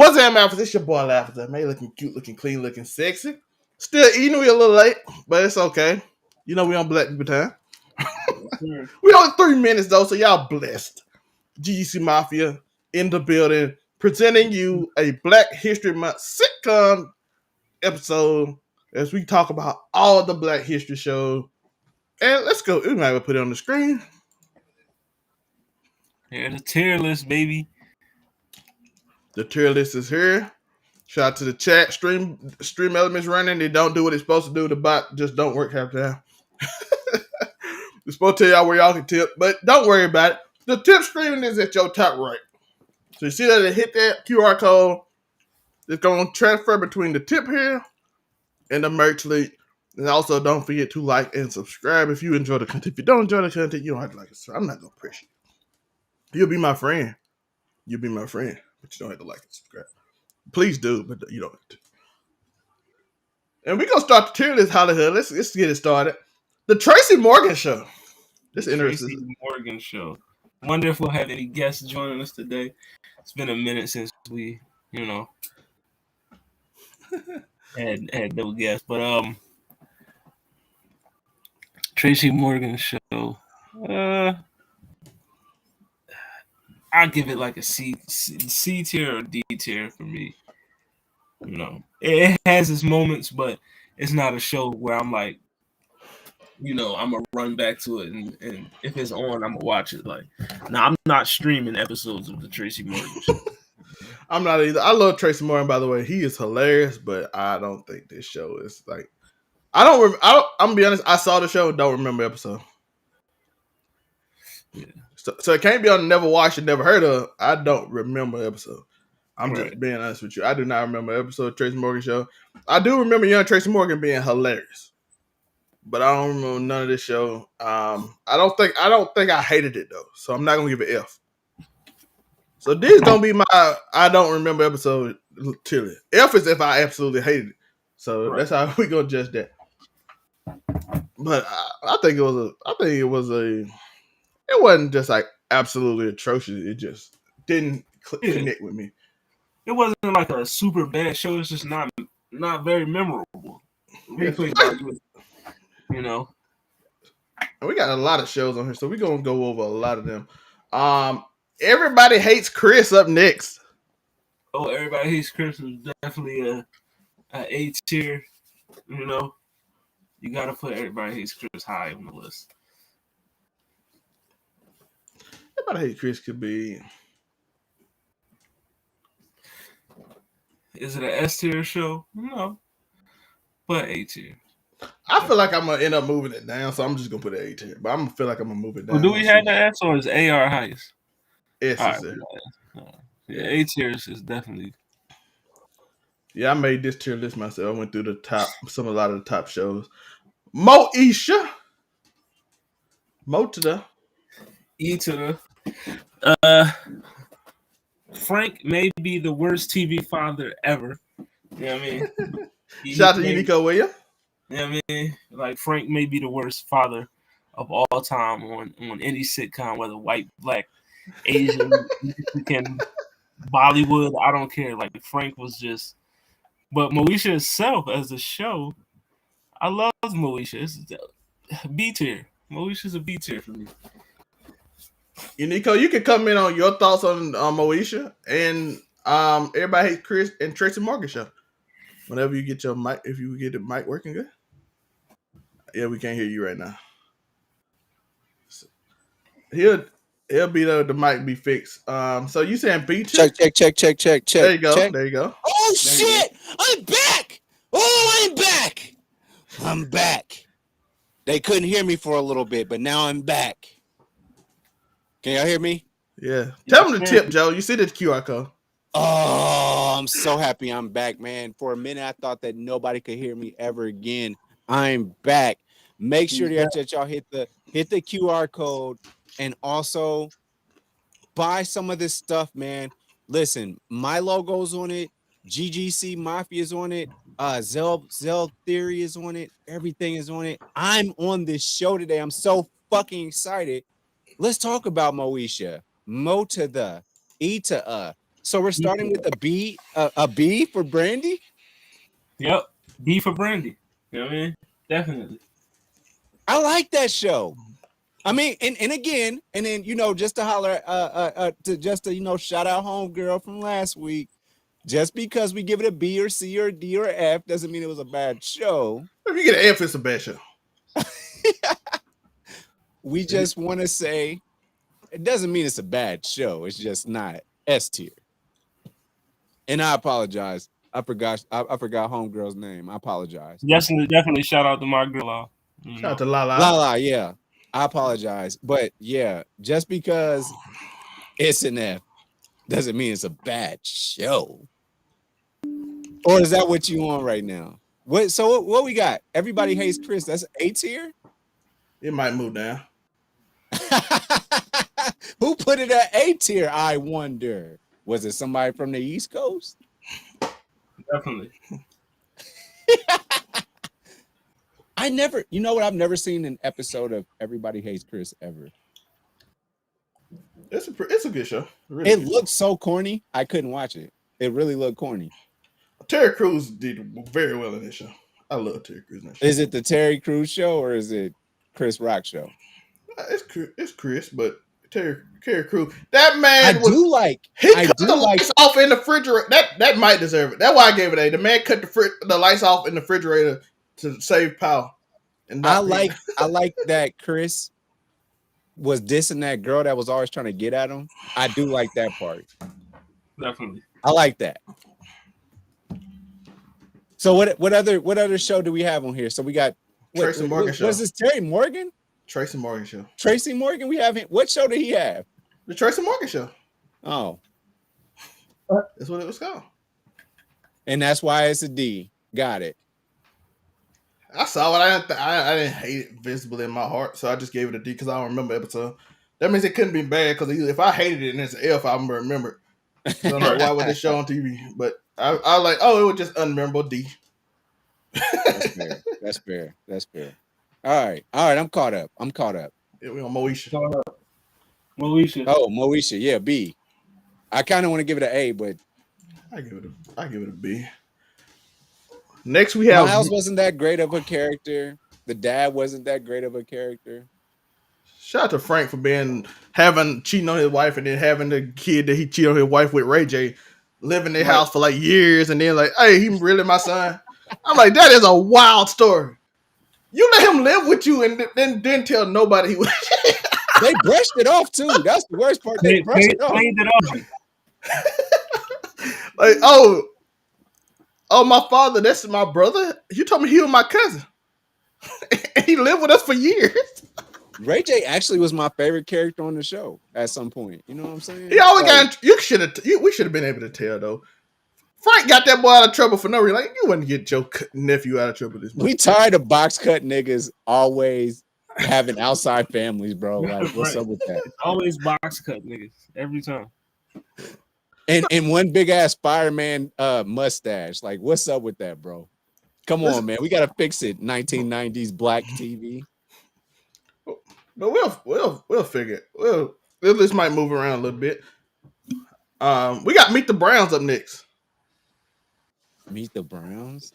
What's that, man? It's your boy Laughter. Man, looking cute, looking clean, looking sexy. Still eating, we a little late, but it's okay. You know we on Black People time. We only 3 minutes though, so y'all blessed. GGC Mafia in the building, presenting you a Black History Month sitcom episode as we talk about all the Black History shows. And let's go. We might put it on the screen. Here's the tier list, baby. The tier list is here. Shout out to the chat. Stream elements running. They don't do what it's supposed to do. The bot just don't work half the time. We're supposed to tell y'all where y'all can tip, but don't worry about it. The tip screen is at your top right. So you see that it hit that QR code. It's going to transfer between the tip here and the merch link. And also don't forget to like and subscribe if you enjoy the content. If you don't enjoy the content, you don't have to like it. So I'm not going to pressure you. You'll be my friend. You'll be my friend, but you don't have to like and subscribe. Please do, but you don't have to. And we're going to start the tier list, Hollywood. Let's get it started. The Tracy Morgan Show. This interesting. Tracy Morgan Show. Wonder if we'll have any guests joining us today. It's been a minute since we, had no guests. But Tracy Morgan Show. I'll give it like a C tier or D tier for me. It has its moments, but it's not a show where I'm like, I'm gonna run back to it, and if it's on, I'm gonna watch it. Like, I'm not streaming episodes of the Tracy Morgan Show. I'm not either. I love Tracy Morgan, by the way. He is hilarious, but I don't think this show is like. I'm gonna be honest. I saw the show, don't remember episode. Yeah. So it can't be on Never Watched and Never Heard of. I don't remember episode. I'm just being honest with you. I do not remember episode of Tracy Morgan Show. I do remember young Tracy Morgan being hilarious, but I don't remember none of this show. I don't think I hated it though, so I'm not gonna give it F. So this is gonna be my I don't remember episode till it. F is if I absolutely hated it. So that's how we gonna judge that. But I think it wasn't just like absolutely atrocious. It just didn't connect with me. It wasn't like a super bad show. It's just not very memorable. And we got a lot of shows on here, so we're gonna go over a lot of them. Everybody Hates Chris up next. Oh, Everybody Hates Chris is definitely a A tier. You gotta put Everybody Hates Chris high on the list. Everybody Hates Chris could be. Is it an S tier show? No, but A tier. I feel like I'm gonna end up moving it down, so I'm just gonna put it A tier. But I'm gonna feel like I'm gonna move it down. Well, do we have the S or is A our highest? S is there. Yeah, A tier is definitely. Yeah, I made this tier list myself. I went through a lot of the top shows. Moesha. Mo to the E to the. Frank may be the worst TV father ever. You know what I mean? Shout out to Uniqo, will you? You know what I mean? Like, Frank may be the worst father of all time on any sitcom, whether white, black, Asian, Mexican, Bollywood, I don't care. Like, Frank was just... But Moesha itself, as a show, I love Moesha. It's B tier. Moesha's a B tier for me. Uniqo, you can come in on your thoughts on Moesha and Everybody Hates Chris and Tracy Morgan Show. Whenever you get your mic, if you get the mic working good. Yeah, we can't hear you right now. So, he'll be there. The mic be fixed. So you saying B tier? Check. There you go. Check. There you go. Oh shit! I'm back. Oh, I'm back. I'm back. They couldn't hear me for a little bit, but now I'm back. Can y'all hear me? Yeah. Tell them the tip, Joe. You see the QR code. Oh, I'm so happy I'm back, man. For a minute, I thought that nobody could hear me ever again. I'm back. Make sure that y'all hit the QR code and also buy some of this stuff, man. Listen, my logo's on it. GGC Mafia is on it. Zell Theory is on it. Everything is on it. I'm on this show today. I'm so fucking excited. Let's talk about Moesha. Mo to the E to So we're starting with a B for Brandy. Yep. B for Brandy. You know what I mean? Definitely. I like that show. I mean, and again, and then just to holler, shout out homegirl from last week. Just because we give it a B or C or D or F doesn't mean it was a bad show. If you get an F, it's a bad show. We just want to say it doesn't mean it's a bad show. It's just not S tier. And I apologize. I forgot homegirl's name. I apologize. Definitely shout out to my girl. Shout out to Lala. Lala, yeah. I apologize. But yeah, just because it's an F doesn't mean it's a bad show. Or is that what you want right now? What we got? Everybody hates Chris. That's A tier? It might move down. Who put it at A tier? I wonder. Was it somebody from the East Coast? Definitely. I've never seen an episode of Everybody Hates Chris ever. It's a good show. Really it looked so corny. I couldn't watch it. It really looked corny. Terry Crews did very well in this show. I love Terry Crews in that show. Is it the Terry Crews show or is it Chris Rock show? It's Chris, but Terry Crews. That man cut the lights off in the refrigerator. That might deserve it. That's why I gave it A. The man cut the lights off in the refrigerator to save power. And I like that Chris was dissing that girl that was always trying to get at him. I do like that part. Definitely. I like that. So what other show do we have on here? So we got Tracy Morgan show. Was this Terry Morgan? Tracy Morgan show. Tracy Morgan, we have him. What show did he have? The Tracy Morgan show. Oh. That's what it was called. And that's why it's a D. Got it. I saw it. I didn't hate it visibly in my heart, so I just gave it a D because I don't remember the episode. That means it couldn't be bad because if I hated it and it's an F, I remember it. So I'm like, why was this show on TV? But I like, it was just unmemorable D. That's fair. All right. I'm caught up. Yeah, we on Moesha. Moesha. Oh, Moesha. Yeah, B. I kind of want to give it an A, but I give it a B. Next we have Miles wasn't that great of a character. The dad wasn't that great of a character. Shout out to Frank for cheating on his wife and then having the kid that he cheated on his wife with, Ray J, live in their house for like years and then like, hey, he really my son. I'm like, that is a wild story. You let him live with you and then didn't tell nobody he was. They brushed it off too. That's the worst part. They brushed it off. Like, oh, my father, that's my brother. You told me he was my cousin. And he lived with us for years. Ray J actually was my favorite character on the show at some point. You know what I'm saying? He always we should have been able to tell though. Frank got that boy out of trouble for no reason. Like, you wouldn't get your nephew out of trouble this much. We tired of box cut niggas always having outside families, bro. Like, what's up with that? It's always box cut niggas every time. And one big ass Fireman mustache. Like, what's up with that, bro? Come on, man. We gotta fix it. 1990s black TV. But we'll figure it. This might move around a little bit. We got Meet the Browns up next. Meet the Browns?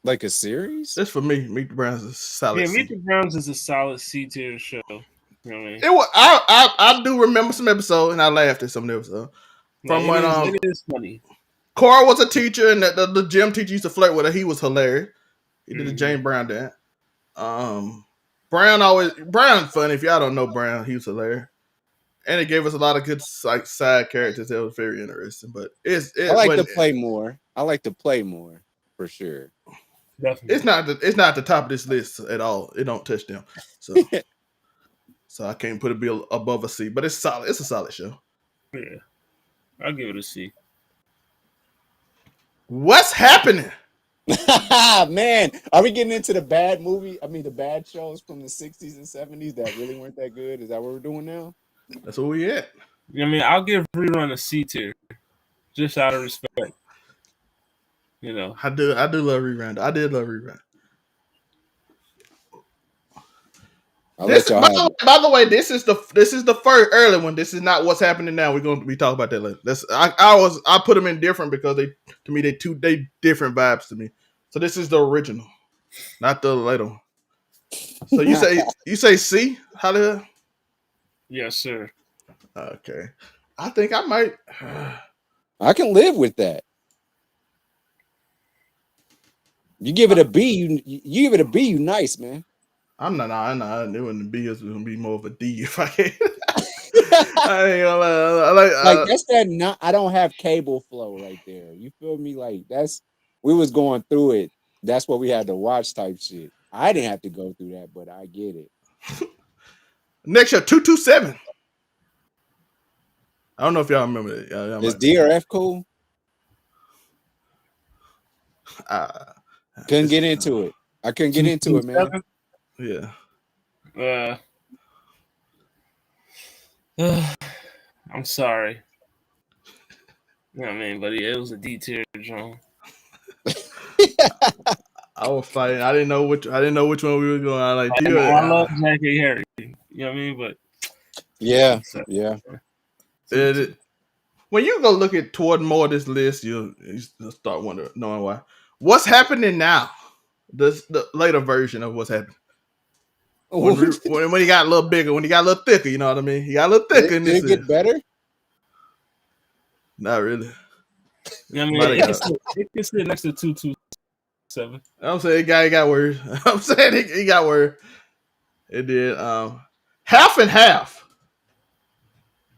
Like a series? That's for me. Meet the Browns is solid. Yeah, Meet the Browns is a solid C tier show. You know what I mean? I do remember some episodes and I laughed at some episodes. From when it is funny. Cora was a teacher and the gym teacher used to flirt with her. He was hilarious. He did a Jane Brown dance. Brown funny. If y'all don't know Brown, he was hilarious. And it gave us a lot of good like side characters that was very interesting. But I like to play more. I like to play more for sure. Definitely. It's not the top of this list at all. It don't touch them. So so I can't put it above a C. But it's solid. It's a solid show. Yeah. I'll give it a C. What's happening? Man, are we getting into the bad the bad shows from the 60s and 70s that really weren't that good? Is that what we're doing now? That's where we at. I mean, I'll give Rerun a C tier, just out of respect. You know, I do love Rerun. I did love Rerun. I'll let y'all have it. By the way, this is the first early one. This is not what's happening now. We're going to be talking about that later. I put them in different because they different vibes to me. So this is the original, not the later one. So you say C? How the hell? Yes, sir. Okay, I think I might. I can live with that. You give it a B, you give it a B, you nice, man. I'm not. It wouldn't be. It's gonna be more of a D if I can. I ain't gonna lie. Like that's that. Not. I don't have cable flow right there. You feel me? Like that's. We was going through it. That's what we had to watch type shit. I didn't have to go through that, but I get it. Next year, 227. I don't know if y'all remember that. Is DRF cool? Couldn't get into it. I couldn't get into it, man. Yeah. I'm sorry. You know what I mean? But it was a D tier, John. I was fighting. I didn't know which one we were going. I love Jackie Harry. You know what I mean? But yeah. When you go look at toward more of this list, you'll start knowing why. What's happening now? The later version of what's happening. When he got a little bigger, when he got a little thicker, you know what I mean? He got a little thicker. Did it get better? Not really. Yeah, I mean, it can sit next to 227. I'm saying he got worse. I'm saying he got worse. It did. Half and half.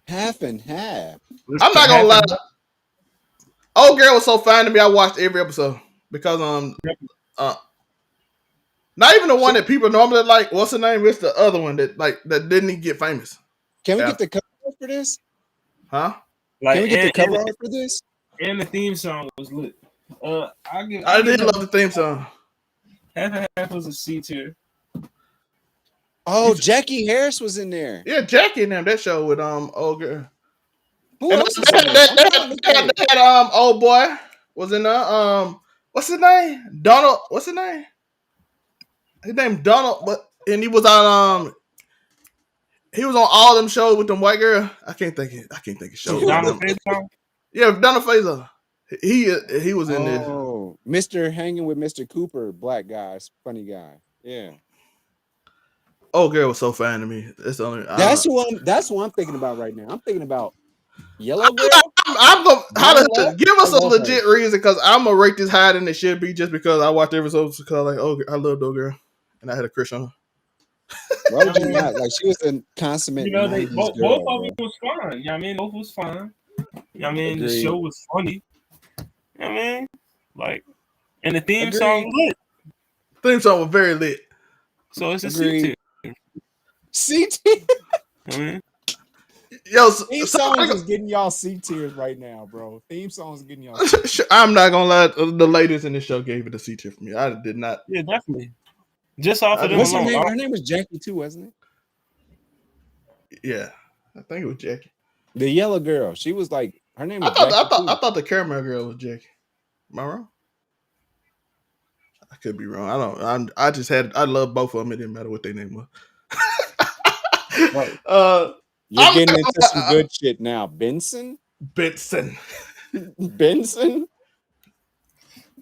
Half and half. I'm not gonna lie. Old Girl was so fine to me. I watched every episode because not even the one that people normally like. What's the name? It's the other one that didn't even get famous. Can we get the cover art for this? Huh? Can we get the cover art for this? And the theme song was lit. I did love the theme song. Half and half was a C tier. Oh, Jackie Harris was in there. Yeah, Jackie in them. That show with Old Girl. Who else was in there? That old boy was in there. What's his name? Donald. What's his name? His name Donald, and he was on all them shows with them white girl. I can't think of shows. Donald Faison? Yeah, Donald Faison. He was in there. Oh, Mr. Hanging with Mr. Cooper, black guy, funny guy. Yeah. Old Girl was so fine to me. That's who I'm thinking about right now. I'm thinking about Yellow Girl. I'm gonna give us a legit reason because I'm gonna rate this higher than it should be just because I watched every episode because I loved Old Girl and I had a crush on her. Why would you not? Like she was a consummate. You know, both of them was fine. You know what I mean? Both was fine. You know what I mean? The show was funny. You know what I mean? Like, and the theme song was lit. Theme song was very lit. So it's a C tier. C tier. I mean, yo, theme songs is getting y'all C tiers right now, bro. Theme songs getting y'all. I'm not gonna lie. The ladies in the show gave it a C tier for me. I did not. Yeah, definitely. Just off of them what's alone. Her name? Her name was Jackie too, wasn't it? Yeah, I think it was Jackie. The yellow girl. She was like her name was I thought the caramel girl was Jackie. Am I wrong? I could be wrong. I love both of them. It didn't matter what their name was. You're getting into some good shit now. Benson. Benson.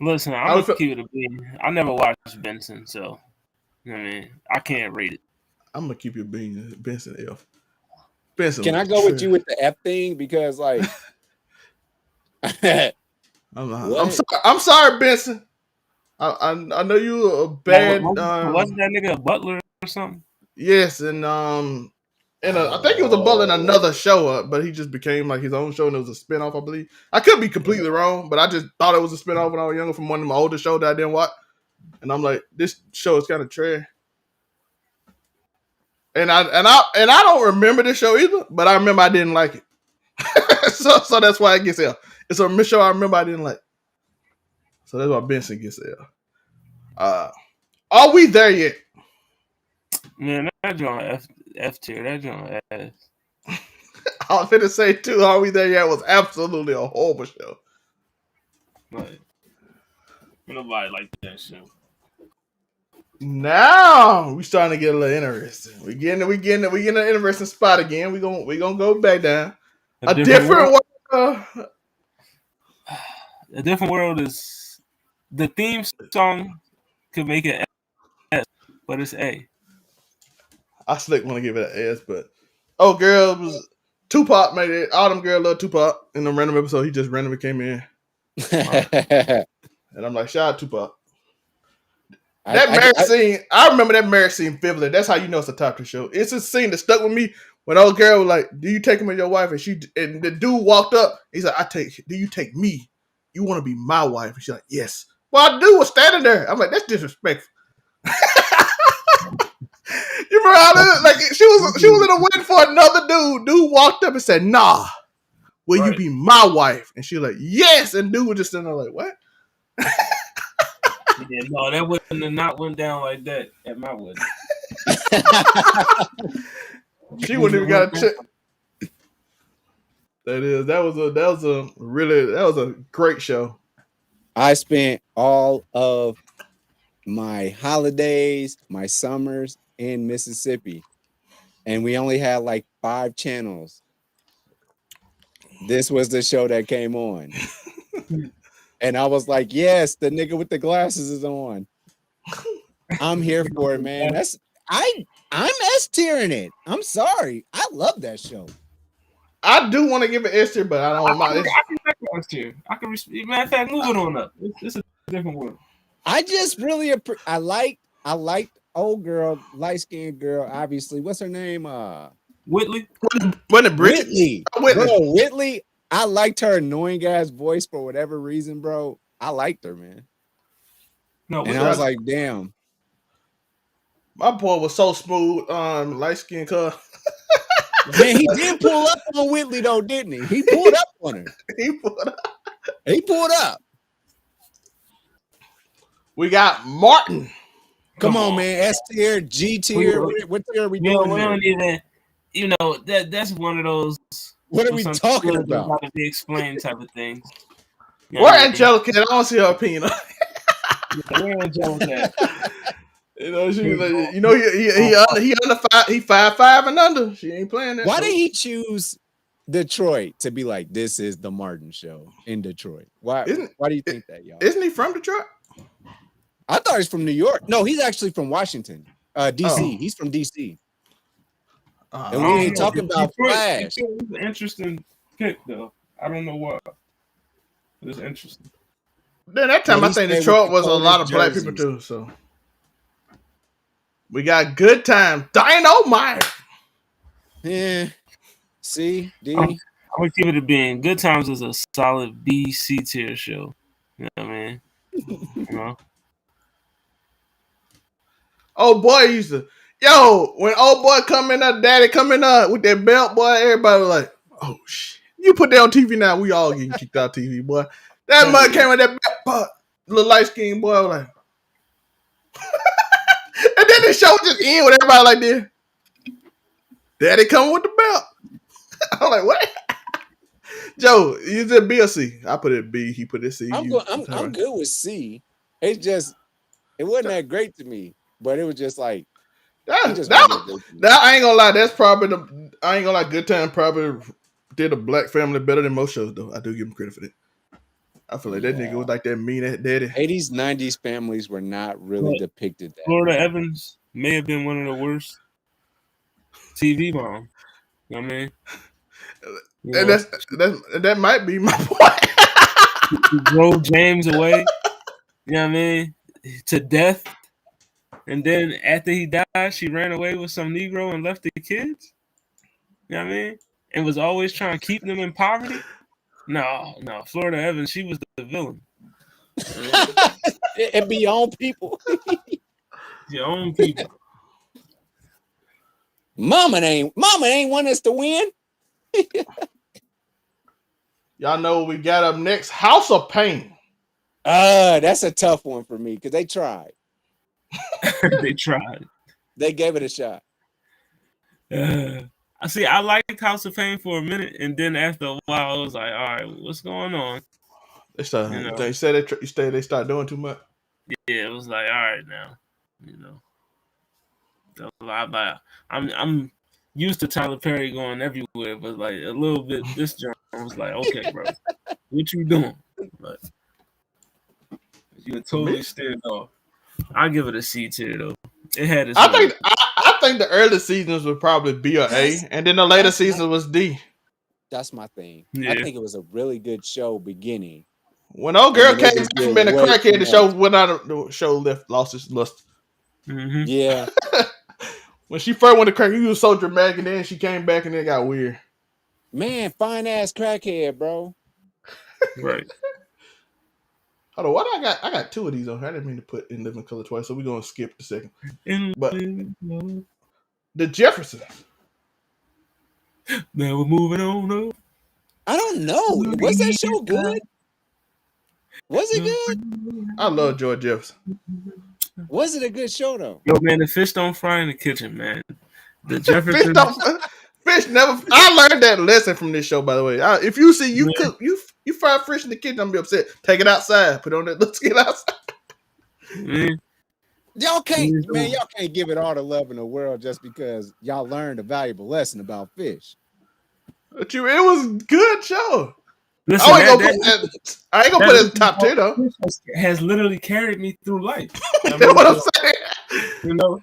Listen, I'm gonna keep it a B. I never watched Benson, so I mean I can't rate it. I'm gonna keep it being Benson F. Benson. Can I go with you with the F thing? Because like I'm sorry, Benson. I know you a bad. Wasn't that nigga a butler or something? Yes, and I think he was a butler in another show, but he just became like his own show, and it was a spinoff, I believe. I could be completely wrong, but I just thought it was a spinoff when I was younger from one of my older shows that I didn't watch, and I'm like, this show is kind of trash. And I don't remember this show either, but I remember I didn't like it. so that's why it gets L. It's a show I remember I didn't like. So that's why Benson gets L. Are we there yet? Man, that joint F tier. That joint ass. I was going to say too. Are we there yet? Was absolutely a horrible show. Right. Nobody liked that show. Now we starting to get a little interesting. We getting an interesting spot again. We gonna go back down. A different world. A different world is the theme song could make it S, but it's A. I slick want to give it an S, but girl, it was Tupac made it. Autumn girl loved Tupac in the random episode. He just randomly came in, and I'm like, shout out Tupac. That marriage scene, I remember that marriage scene vividly. That's how you know it's a top 2 show. It's a scene that stuck with me when old girl was like, "Do you take him as your wife?" And the dude walked up. He's like, "Do you take me? You want to be my wife?" And she's like, "Yes." Well, the dude was standing there. I'm like, "That's disrespectful." You remember how like she was in a wedding for another dude. Dude walked up and said, "Nah, will you be my wife?" And she was like, "Yes." And dude was just sitting there like, "What?" Yeah, no, that wouldn't have not went down like that at my wedding. She wouldn't even got a check. That was a great show. I spent all of my holidays, my summers in Mississippi, and we only had like 5 channels. This was the show that came on. And I was like, yes, the nigga with the glasses is on. I'm here for it, man. I'm S-tiering it. I'm sorry. I love that show. I do want to give it S-tier, but I don't mind. I can S-tier. Matter of fact, move it on up. It's a different world. I just really I liked old girl, light-skinned girl, obviously. What's her name? Whitley. Whitley. Bro, Whitley. I liked her annoying ass voice for whatever reason, bro. I liked her, man. No, and I was like, damn. My boy was so smooth, light skin color. Man, he did pull up on Whitley though, didn't he? He pulled up on her. He pulled up. We got Martin. Come on, man. S tier, G tier. What tier are we doing? We don't even. You know that's one of those. What are we talking about? Got to be explained type of things. Where Angelica? I don't see her opinion. Where Angelica? You know, she was like, you know, he under 5, he 5'5" and under. She ain't playing that. Why did he choose Detroit to be like, this is the Martin show in Detroit? Why do you think that, y'all? Isn't he from Detroit? I thought he's from New York. No, he's actually from Washington, DC. Oh. He's from DC. And we ain't talking about Flash. It's an interesting pick, though. I don't know what. It's interesting. Then that time, I think Detroit was a lot of black people too. So we got Good Time, Dynamite. Yeah. C, D. I'm gonna give it a B. Good Times is a solid B, C tier show. You know what I mean? You know. Oh boy, used to. Yo, when old boy coming up, daddy coming up with that belt, boy, everybody was like, oh shit. You put that on TV now, we all getting kicked out TV, boy. That mug came with that belt, but little light skinned boy was like, and then the show just ended with everybody like this. Daddy coming with the belt. I'm like, what? Joe, you said B or C? I put it B, he put it C. I'm good with C. It's just, it wasn't that great to me, but it was just like, I ain't gonna lie. That's probably I ain't gonna lie. Good Time probably did a black family better than most shows, though. I do give him credit for that. I feel like that nigga was like that mean ass daddy. 80s, 90s families were not really depicted that. Florida Evans may have been one of the worst TV moms. You know what I mean? And that might be my point. She drove James away. You know what I mean? To death. And then after he died, she ran away with some Negro and left the kids. You know what I mean? And was always trying to keep them in poverty. No. Florida Evans, she was the villain. And be your own people. Your own people. Mama ain't want us to win. Y'all know what we got up next. House of Pain. That's a tough one for me because they tried. They tried. They gave it a shot. I liked House of Pain for a minute, and then after a while, I was like, all right, what's going on? They started doing too much. Yeah, it was like, all right now. You know, I'm used to Tyler Perry going everywhere, but like a little bit this joint I was like, okay, bro, what you doing? But you totally steered off. I give it a C tier though. It had its I think the early seasons would probably be a A, and then the later seasons was D. That's my thing. Yeah. I think it was a really good show beginning. When old girl And then came they just back from did being a way crackhead, too the show much. went out. The show lost its luster. Mm-hmm. Yeah. When she first went to crack, he was so dramatic, and then she came back, and it got weird. Man, fine ass crackhead, bro. Right. Hold on, what I got two of these on here. I didn't mean to put In Living Color twice, so we're gonna skip the second. But the Jeffersons. Now we're moving on up. I don't know. Was that show good? Was it good? I love George Jefferson. Was it a good show though? Yo, man, the fish don't fry in the kitchen, man. The Jefferson. Fish never. I learned that lesson from this show, by the way. If you see you cook, you fry fish in the kitchen, I'm gonna be upset. Take it outside. Put it on that. Let's get outside. Man. Y'all can't give it all the love in the world just because y'all learned a valuable lesson about fish. But it was a good show. Listen, I ain't gonna put it as top 10 though. Has literally carried me through life. You know what I'm saying? You know,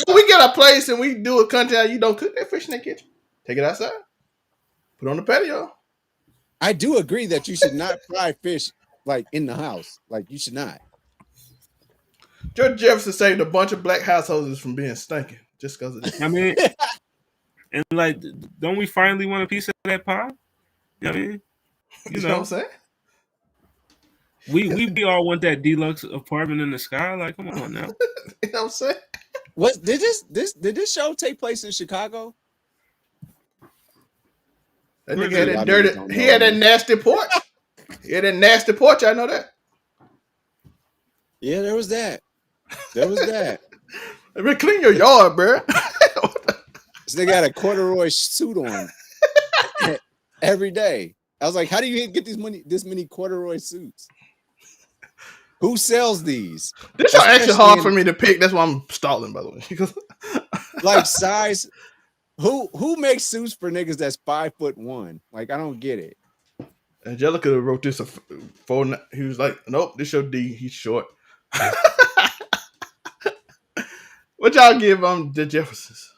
we get a place and we do a content. You don't cook that fish in that kitchen. Take it outside. Put it on the patio. I do agree that you should not fry fish like in the house. Like you should not. George Jefferson saved a bunch of black households from being stinking just because of this. I mean, and like, don't we finally want a piece of that pie? You know what I mean? You know what I'm saying? We all want that deluxe apartment in the sky. Like, come on now. You know what I'm saying? Did this show take place in Chicago? That nigga had that dirty. He had that nasty porch. He had that nasty porch. I know that. Yeah, there was that. There was that. I mean, clean your yard, bro. This nigga got a corduroy suit on every day. I was like, how do you get this many corduroy suits? Who sells these? This is actually hard for me to pick. That's why I'm stalling, by the way. Like size. Who makes suits for niggas that's 5'1"? Like, I don't get it. Angelica wrote this he was like, nope, this your D. He's short. What y'all give the Jeffersons?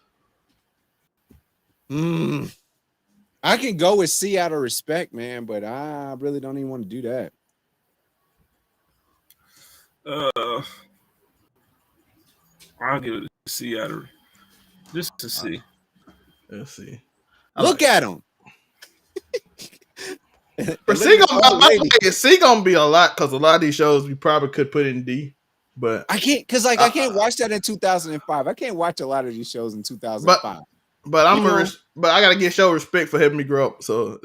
I can go with C out of respect, man, but I really don't even want to do that. I'll give it a C out of just to see. Let's see. Look at him. But C gonna be a lot because a lot of these shows we probably could put in D, but I can't I can't watch that in 2005. I can't watch a lot of these shows in 2005. But but I gotta show respect for helping me grow up. So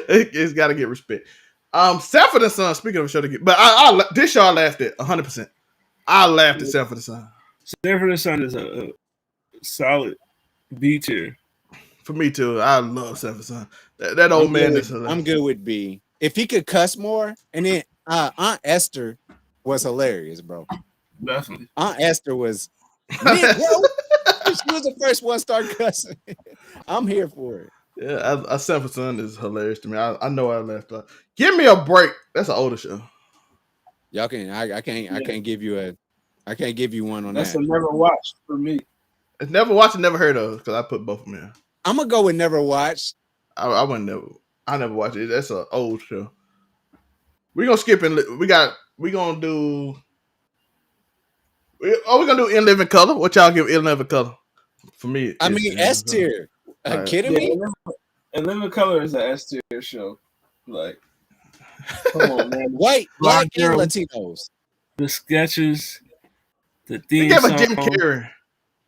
it's gotta get respect. Sanford and Son. Speaking of a show to get, but this show I laughed at 100%. I laughed at Sanford and Son. Sanford and Son is a solid B tier. For me too. I love Sanford and Son. That old man is hilarious. I'm good with B. If he could cuss more, and then Aunt Esther was hilarious, bro. Definitely. Aunt Esther was man, bro. She was the first one to start cussing. I'm here for it. Yeah, Sanford and Son is hilarious to me. I know I laughed a lot. Give Me a Break. That's an older show. Y'all can I can't give you one on That's that. a never watched for me. It's never watched and never heard of because I put both of them in. I'm gonna go with never watched. I never watched it. That's an old show. We're gonna skip and we're gonna do In Living Color. What y'all give In Living Color? For me, I mean S tier. Kidding me? In Living Color is an S tier show. Like, come on, man. White, black, and Latinos. The sketches, the theme song.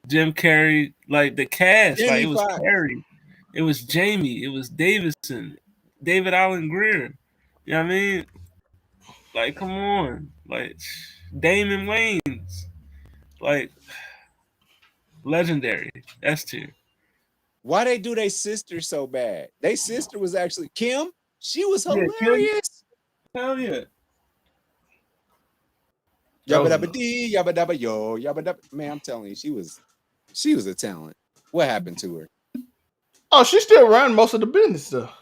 Jim Carrey, like the cast, Jamie like it was Foxx. Carrey, it was Jamie, it was Davidson, David Allen Greer. You know what I mean? Like, come on, like Damon Wayans, like legendary. S tier. Why they do their sister so bad? Their sister was actually Kim. She was hilarious. Hell yeah. Yabba dabba dee, yabba dabba yo, yabba dabba. Man, I'm telling you, she was a talent. What happened to her? Oh, she still run most of the business stuff.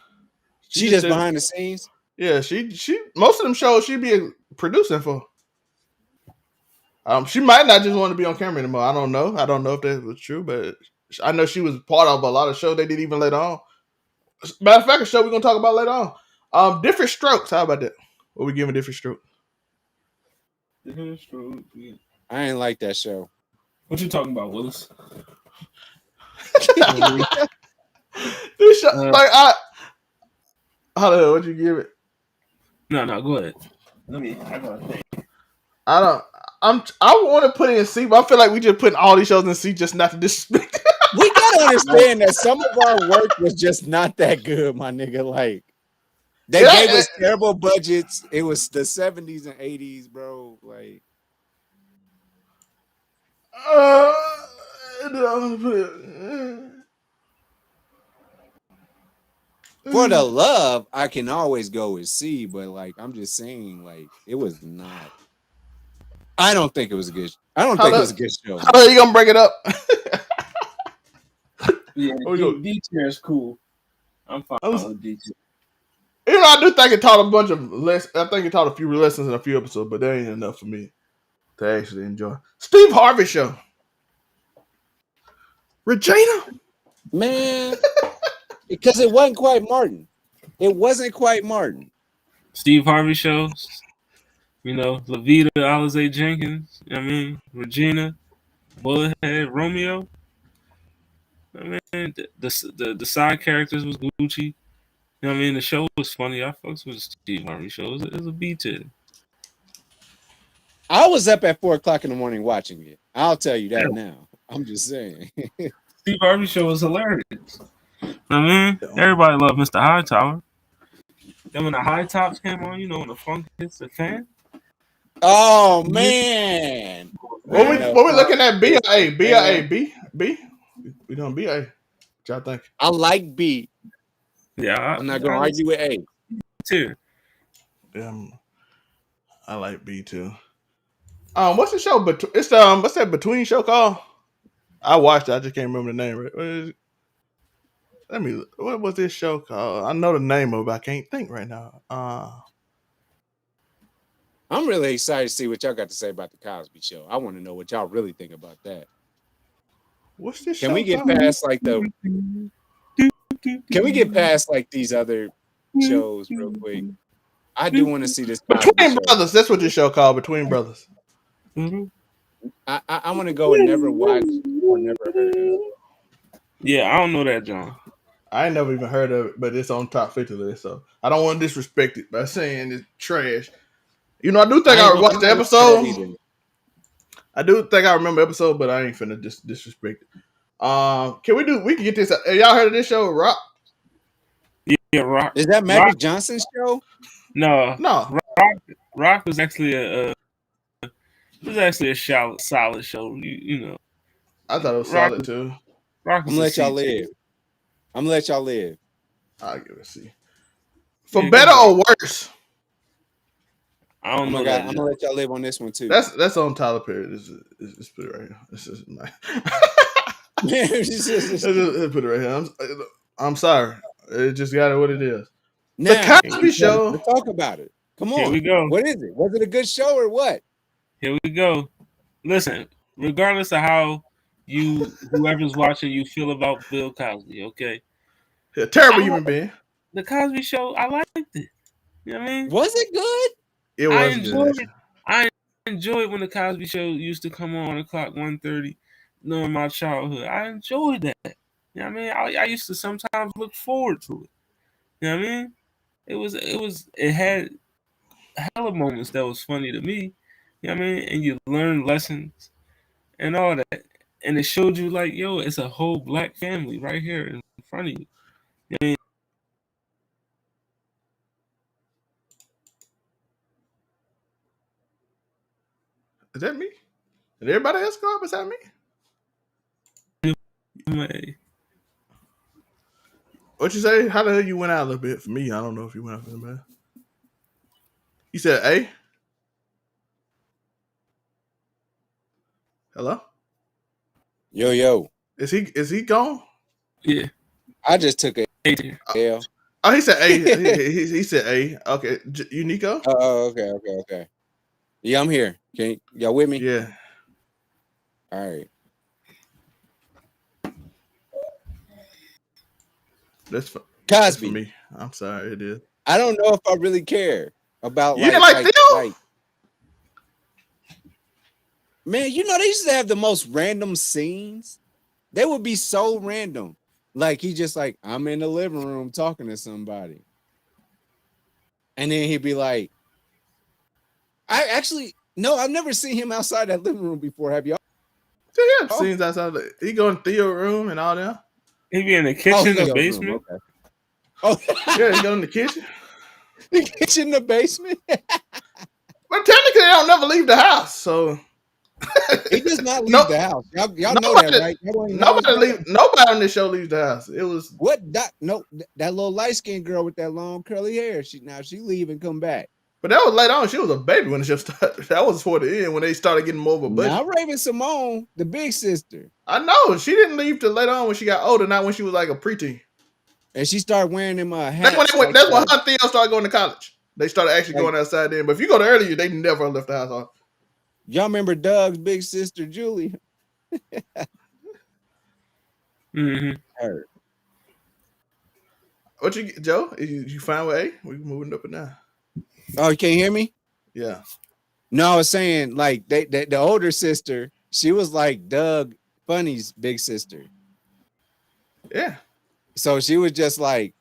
She just behind the scenes. Yeah, she most of them shows she be producing for. She might not just want to be on camera anymore. I don't know. I don't know if that was true, but I know she was part of a lot of shows they did even later on. Matter of fact, a show we're gonna talk about later on. Different Strokes. How about that? What we giving Different Strokes? Different Strokes. Yeah. I ain't like that show. What you talking about, Willis? This show, how the hell? What'd you give it? No, go ahead. I gotta think. I want to put it in C, but I feel like we just putting all these shows in C just not to disrespect. We gotta understand that some of our work was just not that good, my nigga. Like they gave us terrible budgets. It was the 70s and 80s, bro. Like for the love, I can always go with C, but like I'm just saying, like it was not. I don't think it was a good. I don't think it was a good show. How are you gonna bring it up? Yeah, D tier is cool. I'm fine with D tier. You know, I do think it taught a bunch of lessons. I think it taught a few lessons in a few episodes, but that ain't enough for me to actually enjoy. Steve Harvey Show. Regina? Man, because it wasn't quite Martin. It wasn't quite Martin. Steve Harvey Show. You know, Lavita Alizé Jenkins. I mean, Regina, Bullethead, Romeo. I mean, the side characters was Gucci. You know what I mean? The show was funny. I fucks with Steve Harvey Show. It was a B tier. I was up at 4:00 in the morning watching it. I'll tell you that now. I'm just saying. Steve Harvey Show was hilarious. I mean, everybody loved Mr. Hightower. Then when the high tops came on, you know, when the funk hits the fan. Oh man! What we looking at? B or A? B or A? B? We doing B or A? What y'all think? I like B. Yeah, I'm not gonna argue with A. Too. I like B too. What's the show? It's what's that Between show called? I watched it. I just can't remember the name. Right? What was this show called? I know the name of it, but I can't think right now. I'm really excited to see what y'all got to say about the Cosby Show. I want to know what y'all really think about that. What's this? Can we get past like the? Can we get past like these other shows real quick? I do want to see this Between Brothers. That's what this show called. Between Brothers. Mm-hmm. I want to go and never watch or never heard of. Yeah, I don't know that, John. I ain't never even heard of it, but it's on top 50 list, so I don't want to disrespect it by saying it's trash. You know, I do think I watched the episode. I do think I remember the episode, but I ain't finna disrespect it. We can get this. Have y'all heard of this show, Rock? Yeah, Rock. Is that Magic Johnson's show? No. Rock was actually a solid show. You know. I thought it was solid too. I'm gonna let y'all live. I'll give it a C. For better or worse. I don't know. I'm gonna let y'all live on this one too. That's on Tyler Perry. Let's put it right here. This is my. Let's put it right here. I'm sorry. It just got it what it is. Now, the Cosby Show. Let's talk about it. Come on. Here we go. What is it? Was it a good show or what? Here we go. Listen, regardless of how whoever's watching you feel about Bill Cosby, okay? Yeah, terrible human being. The Cosby Show, I liked it. You know what I mean? Was it good? It was good. I enjoyed when the Cosby Show used to come on the clock 1:30 during my childhood. I enjoyed that. You know what I mean? I used to sometimes look forward to it. You know what I mean? It had hella moments that was funny to me. You know what I mean? And you learn lessons and all that. And it showed you like, yo, it's a whole black family right here in front of you. You know what I mean? Is that me? Did everybody else go up? Is that me? What you say? How the hell you went out a little bit? For me, I don't know if you went out for bad. You said A? Hello? Yo. Is he gone? Yeah. I just took a Hey, L. Oh, he said A. He said A. Okay. Uniqo? Oh, okay. Yeah, I'm here. Y'all with me? Yeah. All right. That's for Cosby. me. I'm sorry, it is. I don't know if I really care about You didn't like Theo? man, you know they used to have the most random scenes. They would be so random. Like he just like, I'm in the living room talking to somebody. And then he'd be like, I've never seen him outside that living room before. Have y'all? Yeah, scenes outside. He go in Theo's room and all that. he be in the kitchen, the Theo's basement. room, okay. Oh, Yeah, he go in the kitchen. The kitchen, the basement. But technically, they don't never leave the house. So He does not leave the house. Y'all know that, right? Nobody on this show leaves the house. It was that little light skinned girl with that long curly hair. She leave and come back. But that was later on. She was a baby when the show started. That was toward the end when they started getting more of a budget. Now Raven Simone, the big sister. I know. She didn't leave till later on when she got older, not when she was like a preteen. And she started wearing them hats. That's when her and Theo started going to college. They started actually going outside then. But if you go to earlier, they never left the house off. Y'all remember Doug's big sister, Julie? Mm-hmm. Her. What you get, Joe? You fine with A? We moving up and down. Oh, you can't hear me? Yeah. No, I was saying like the older sister, she was like Doug Funny's big sister. Yeah. So she was just like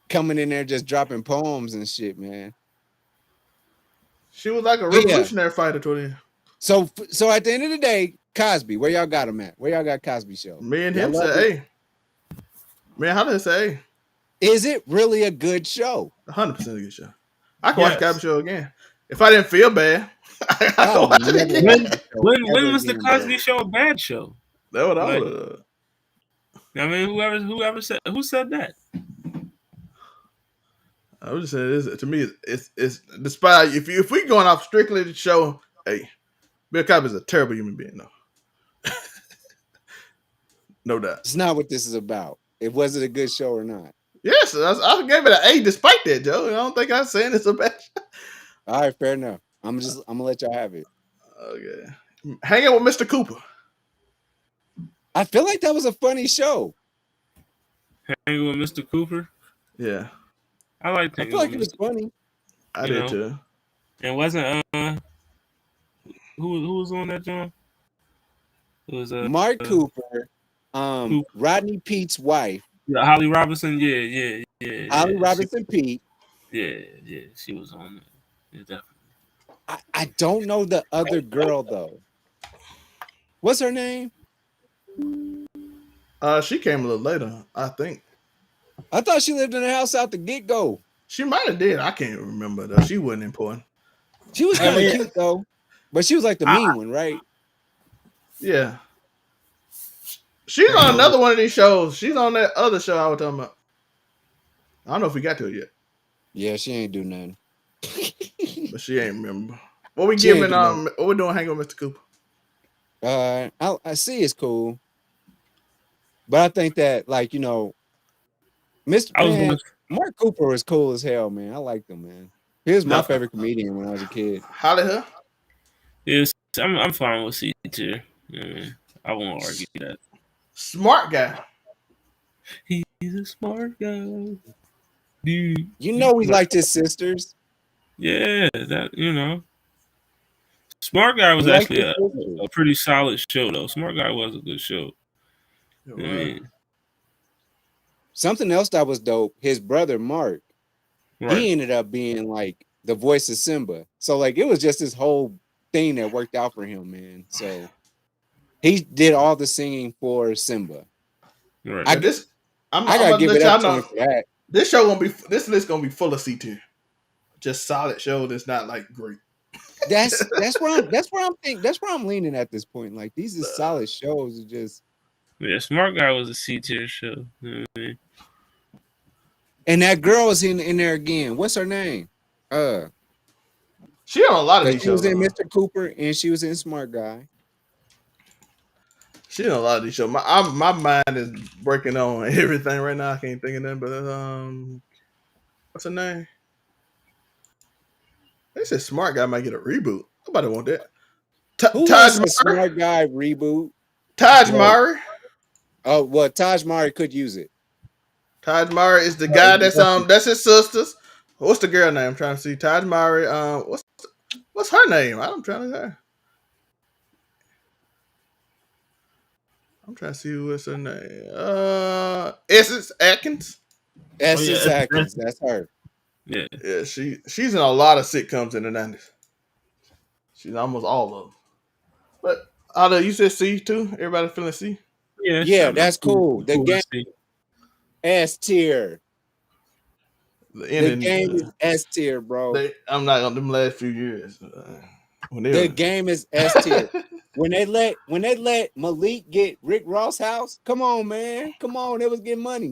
coming in there just dropping poems and shit, man. She was like a revolutionary fighter toward the end. So at the end of the day, Cosby, where y'all got him at? Where y'all got Cosby show? Me and him said A. Man, how did it say A? Is it really a good show? 100% a good show. I can watch Cosby show again. If I didn't feel bad, I can watch it again. When was the Cosby show a bad show? That what I was. I mean, who said that? I was just saying, to me, it's despite if we going off strictly the show, hey, Bill Cosby's a terrible human being, though. No doubt. It's not what this is about. Was it a good show or not? Yes, I gave it an A despite that, Joe. I don't think I'm saying it's a bad show. All right, fair enough. I'm gonna let y'all have it. Okay. Hanging with Mr. Cooper. I feel like that was a funny show. Hanging with Mr. Cooper? Yeah. I feel like it was funny. I did too. And wasn't who was on that, John? It was Mark Cooper, Rodney Pete's wife. Yeah, Holly Robinson, yeah. Holly Robinson Pete. Yeah, she was on it. Yeah, definitely. I don't know the other girl though. What's her name? She came a little later, I think. I thought she lived in the house out the get-go. She might have did. I can't remember though. She wasn't important. She was kind of cute though, but she was like the mean one, right? Yeah. She's on another one of these shows. She's on that other show I was talking about. I don't know if we got to it yet. Yeah, she ain't do nothing. But she ain't remember. What we giving? What we doing? Hanging with Mr. Cooper. I see it's cool, but I think that Mark Cooper was cool as hell, man. I liked him, man. He was my favorite comedian when I was a kid. Holly her? Yes, I'm fine with C tier. I won't argue that. Smart guy. He's a smart guy. Dude. You know we liked his sisters. Yeah, Smart Guy was actually a pretty solid show, though. Smart Guy was a good show. Something else that was dope, his brother Mark, he ended up being like the voice of Simba. So it was just this whole thing that worked out for him, man. So he did all the singing for Simba. Right. I gotta give it up to him for that. This list gonna be full of C tier. Just solid show that's not great. That's where I'm leaning at this point. Like these are solid shows. It just Smart Guy was a C tier show. And that girl is in there again. What's her name? She on a lot of these shows. She was in Mr. Cooper and she was in Smart Guy. She's in a lot of these shows. My mind is working on everything right now. I can't think of nothing but what's her name? They said Smart Guy might get a reboot. Nobody want that. Who Taj wants a Smart Guy reboot? Taj Mari. Oh well, Taj Mari could use it. Taj Mari is the guy that's his sisters. What's the girl name? I'm trying to see. Taj Mari. What's her name? I'm trying to see what's her name. Essence Atkins. Essence Atkins, that's her. Yeah. Yeah, she's in a lot of sitcoms in the 90s. She's almost all of them. But although you said C too, everybody feeling C. Yeah, that's cool. The game S tier. The game is S tier, bro. I'm not on them last few years. The game is S tier. When they let Malik get Rick Ross house, come on, man. Come on, they was getting money.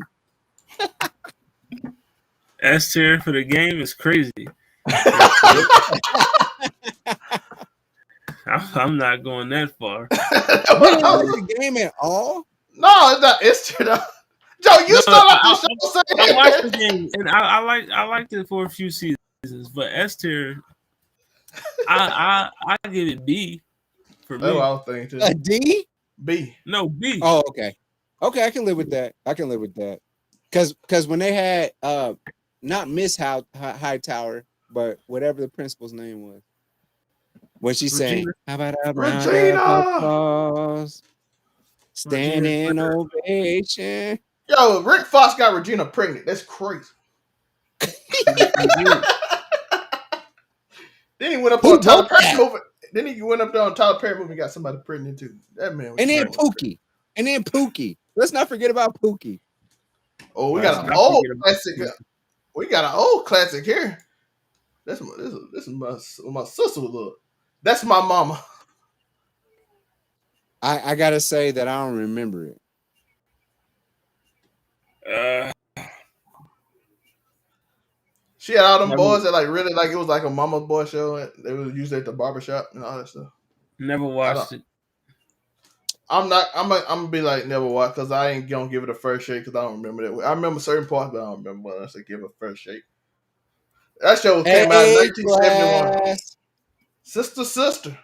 S tier for the game is crazy. I'm not going that far. You don't like the game at all? No, it's not S tier. Joe, you start off the show saying I like the game, and I liked it for a few seasons, but S tier, I give it B for me. That's what I was thinking too. A D? B. No, B. Oh, okay. Okay, I can live with that. Because when they had not Miss Hightower, but whatever the principal's name was. When she sang, how about a round of applause, standing ovation. Yo, Rick Fox got Regina pregnant. That's crazy. Then he went up on Tyler Perry movie. Then he went up there on Tyler Perry movie and got somebody pregnant too. That man was And then Pookie. Let's not forget about Pookie. Oh, we got an old classic. We got an old classic here. This is my sister would look. That's my mama. I gotta say that I don't remember it. She had all them boys that like really like it was like a mama boy show. They was usually at the barbershop and all that stuff. Never watched it. I'm gonna be like never watched because I ain't gonna give it a first shake because I don't remember that. I remember certain parts, but I don't remember when I said give it a first shake. That show came out in 1971. Sister.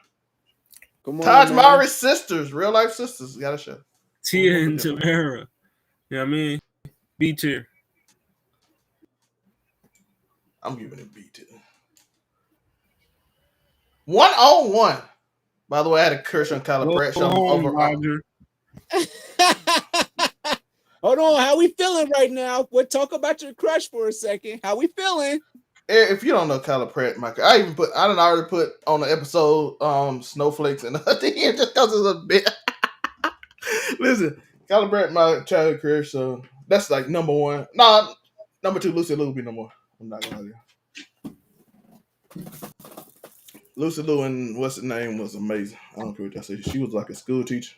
Come on, Taj Mari's sisters, real life sisters, got a show. Tia and Tamara. You know what I mean? B tier. I'm giving it B tier. 101. By the way, I had a curse on Kyler Pratt show. Hold on, how we feeling right now? We'll talk about your crush for a second. How we feeling? If you don't know Kyler Pratt, Michael, I done already put on the episode snowflakes and at the end just because it's a bit. Listen, Kyler Pratt, my childhood career, so that's like number one. Nah, number two, Lucy Liu will be no more. I'm not gonna lie. Lucy Liu and what's her name was amazing. I don't care what I say. She was like a school teacher.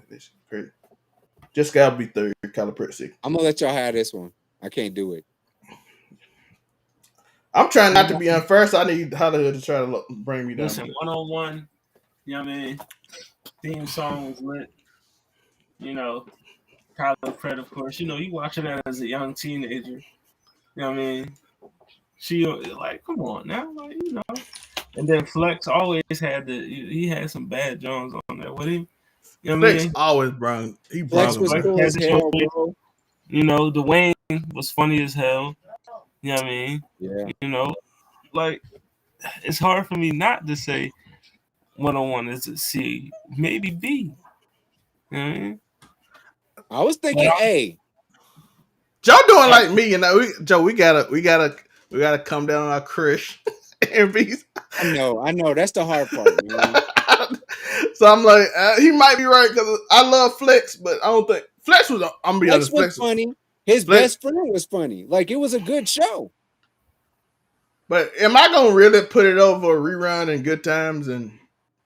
That's great. Just gotta be third. Kyler Pratt second. I'm gonna let y'all have this one. I can't do it. I'm trying not to be unfair, so I need Hollywood to try to bring me down. Listen, 101, you know what I mean? Theme song was lit. You know, Kyler Pratt, of course. You know, you watching that as a young teenager. You know what I mean? She like, come on now, like, you know. And then Flex always had he had some bad Jones on there with him. You know what Flex I mean? always brung. Flex was cool as hell, bro. You know, Dwayne was funny as hell. You know what I mean? Yeah. You know, like, it's hard for me not to say 101 is a C, maybe B. You know what I mean? I was thinking A. Joe doing like me, you know. Joe, we gotta come down on our crush and be. I know. That's the hard part, man. So I'm like, he might be right because I love Flex, but I don't think Flex was. I'm gonna be honest. Flex was funny. His best friend was funny. Like, it was a good show. But am I gonna really put it over a rerun and Good Times and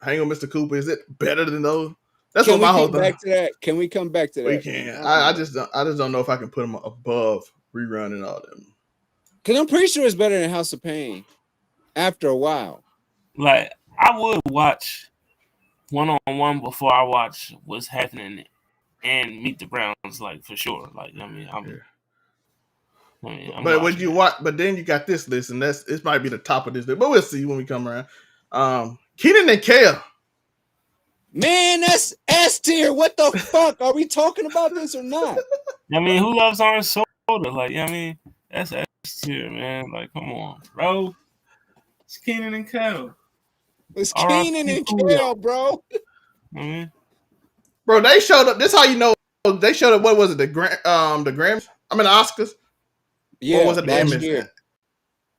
Hang on Mr. Cooper? Is it better than those? That's what my whole thing. Can we come back to that? We can. I just don't know if I can put them above rerun and all them. Because I'm pretty sure it's better than House of Pain after a while. Like, I would watch one-on-one before I watch what's happening and Meet the Browns, like for sure. Like I'm But when watching you that. watch, but then you got this list, and this might be the top of this list, but we'll see when we come around. Keenan and Kel. Man, that's S tier. What the fuck? Are we talking about this or not? I mean, who loves orange soda? Like, I mean, that's S tier, man. Like, come on, bro. It's Keenan and Kel. It's R.I.P. Keenan and Coolio. Kel, bro. I mean, Bro, they showed up. This how you know they showed up. What was it? The Grammys? I mean the Oscars? Yeah, Or was it the last Emmys? year.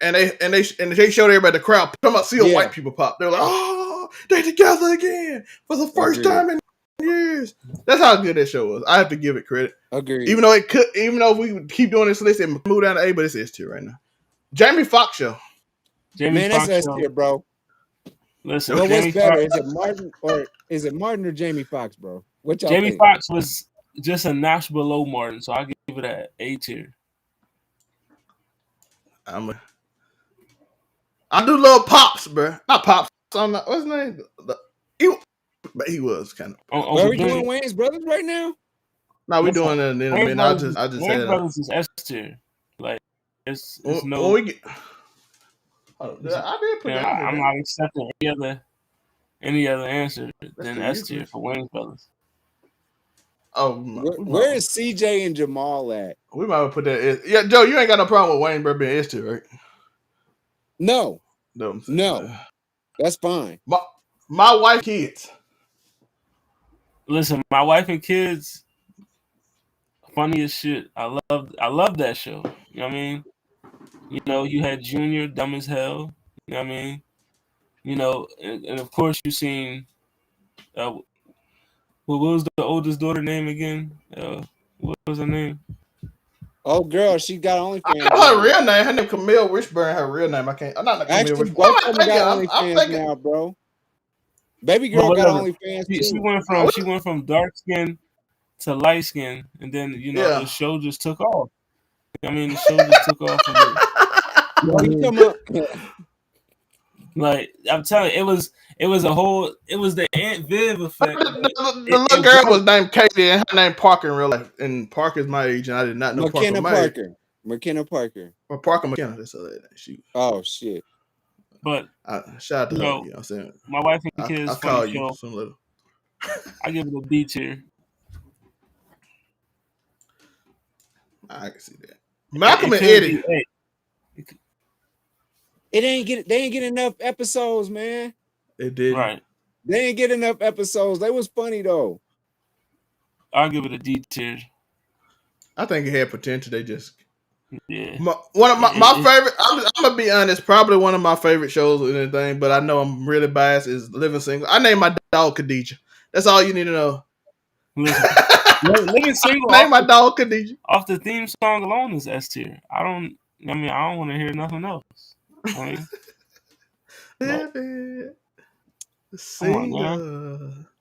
And they showed everybody the crowd. Come out, see a white people pop. They're like, oh, they together again for the first Agreed. time in years. That's how good that show was. I have to give it credit. Agreed. Even though we would keep doing this list, it move down to A, but it's S tier right now. Jamie Foxx show. Man, that's S tier, bro. Listen, well, Jamie what's better? Foxx, Is it Martin or Jamie Foxx, bro? What y'all Jamie think? Foxx was just a notch below Martin, so I give it an A tier. I do love Pops, bro. Not Pops. What's his name? He was kind of. Are we doing Wayne's Brothers right now? No, we doing it in a minute. I just Wayne's said Brothers is S tier. Like it's no. I did put that in I'm there. not accepting any other answer than S tier for Wayne's Brothers. Oh, where is CJ and Jamal at? We might have put that in. Yeah, Joe, you ain't got no problem with Wayne being S tier, right? No. No. That's fine. My wife, kids. Listen, my wife and kids, funny as shit. I love that show. You know what I mean? You know, you had Junior, dumb as hell. You know what I mean? You know, and of course you seen what was the oldest daughter name again? What was her name? Oh, girl, she got OnlyFans. I know her real name. Her name Camille Wishburne. Her real name. I can't. I'm not Camille Actually, Wishburne. both of them got OnlyFans now, bro. Baby girl got OnlyFans too. She went from dark skin to light skin, and then the show just took off. I mean, the show just took off. Like I'm telling you, it was the Aunt Viv effect. The little girl was named Katie, and her name Parker in real life. And Parker's my age, and I did not know McKenna Parker. McKenna Parker. Or Parker McKenna. That's all that she. Oh shit! But shout out to her. You know what I'm saying? My wife and kids. I'll call you some little. I give it a B tier. I can see that. Malcolm and Eddie. They ain't get enough episodes, man. They did. Right. They ain't get enough episodes. They was funny though. I'll give it a D tier. I think it had potential. They just one of my favorite. I'm gonna be honest. Probably one of my favorite shows or anything, but I know I'm really biased. Is Living Single. I named my dog Khadijah. That's all you need to know. Living Single. Name my dog Khadijah. Off the theme song alone is S tier. I don't want to hear nothing else. I mean,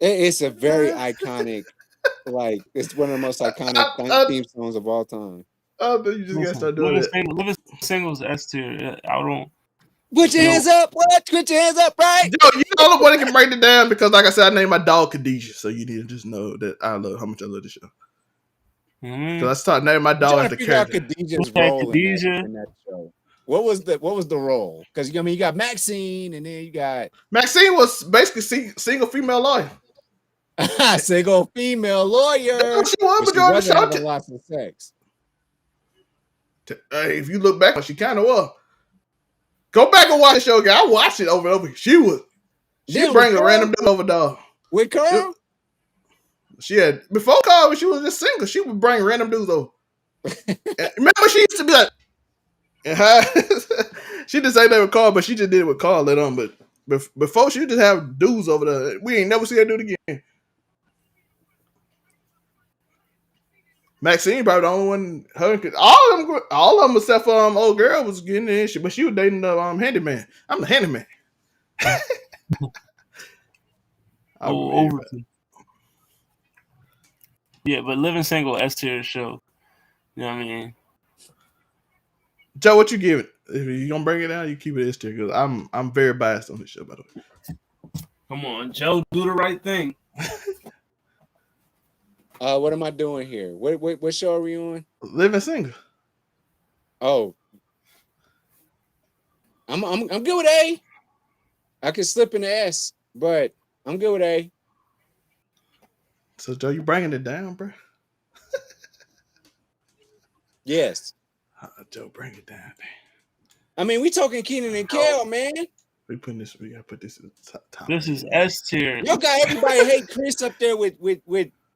it's a very iconic, like it's one of the most iconic theme songs of all time. Oh, you just gotta start doing it. Living Singles S tier. I don't. Put your hands up! What? Put your hands up, right? Yo, you know nobody can break it down because, like I said, I named my dog Khadijah, so you need to just know that how much I love the show. Because I started naming my dog after character. Khadijah's role in that show. What was the role? Because you got Maxine, and then you got Maxine was basically single female lawyer. Single female lawyer. She was majority she having lots of sex. If you look back, she kind of was. Go back and watch the show, guy. I watched it over and over. She bring a random dude over, dog. With Carl? She had before Carl, when she was just single, she would bring random dudes over. Remember, she used to be like. She didn't say that with Carl, but she just did it with Carl later on. But before, she just have dudes over there. We ain't never see her do it again. Maxine probably the only one. All of them except for old girl was getting in shit, but she was dating the handyman. I'm the handyman. Yeah, but Living Single S tier show. You know what I mean? Joe, what you give it? If you gonna bring it down, you keep it S tier because I'm very biased on this show, by the way. Come on, Joe, do the right thing. What am I doing here? What show are we on? Living single. Oh, I'm good with A. I can slip in the S, but I'm good with A. So Joe, you bringing it down, bro? Yes. Joe, bring it down. I mean, we talking Keenan and Kel, man. We gotta put this at the top. This is S tier. Y'all got everybody hate Chris up there with.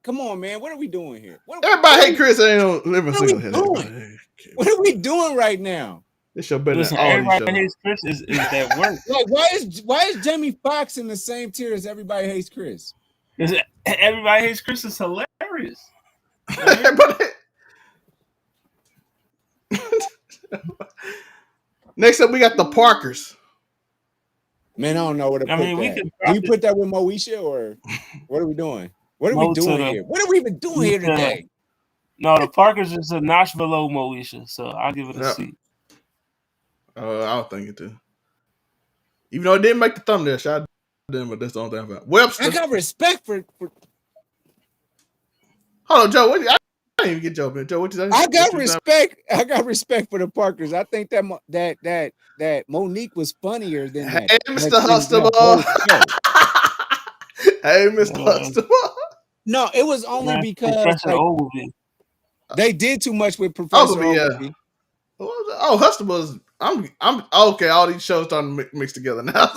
Come on, man. What are we doing here? Everybody hate Chris. Ain't on Living What are we Single. doing? What are we doing right now? This show better Listen, than all these everybody shows. hates Chris is that work. Like, why is Jamie Foxx in the same tier as Everybody Hates Chris? Everybody hates Chris is hilarious. Next up, we got the Parkers. Man, I don't know what to put that. Do you put that with Moesha or what are we doing? What are we doing here? What are we even doing here today? No, the Parkers is a notch below Moesha, so I'll give it a C. I was thinking too. Even though it didn't make the thumbnail, shout out to them, but that's the only thing about Webster. I got respect for. Hold on, Joe. I didn't even get Joe, man. Joe, what you say? I got respect. I got respect for the Parkers. I think that Monique was funnier than that. Hey, Mr. Hustable. Hey, Mr. Hustable. No, it was only because they did too much with Professor Ogilvy. Yeah. Oh, Huxtable's. I'm okay. All these shows starting to mix together now.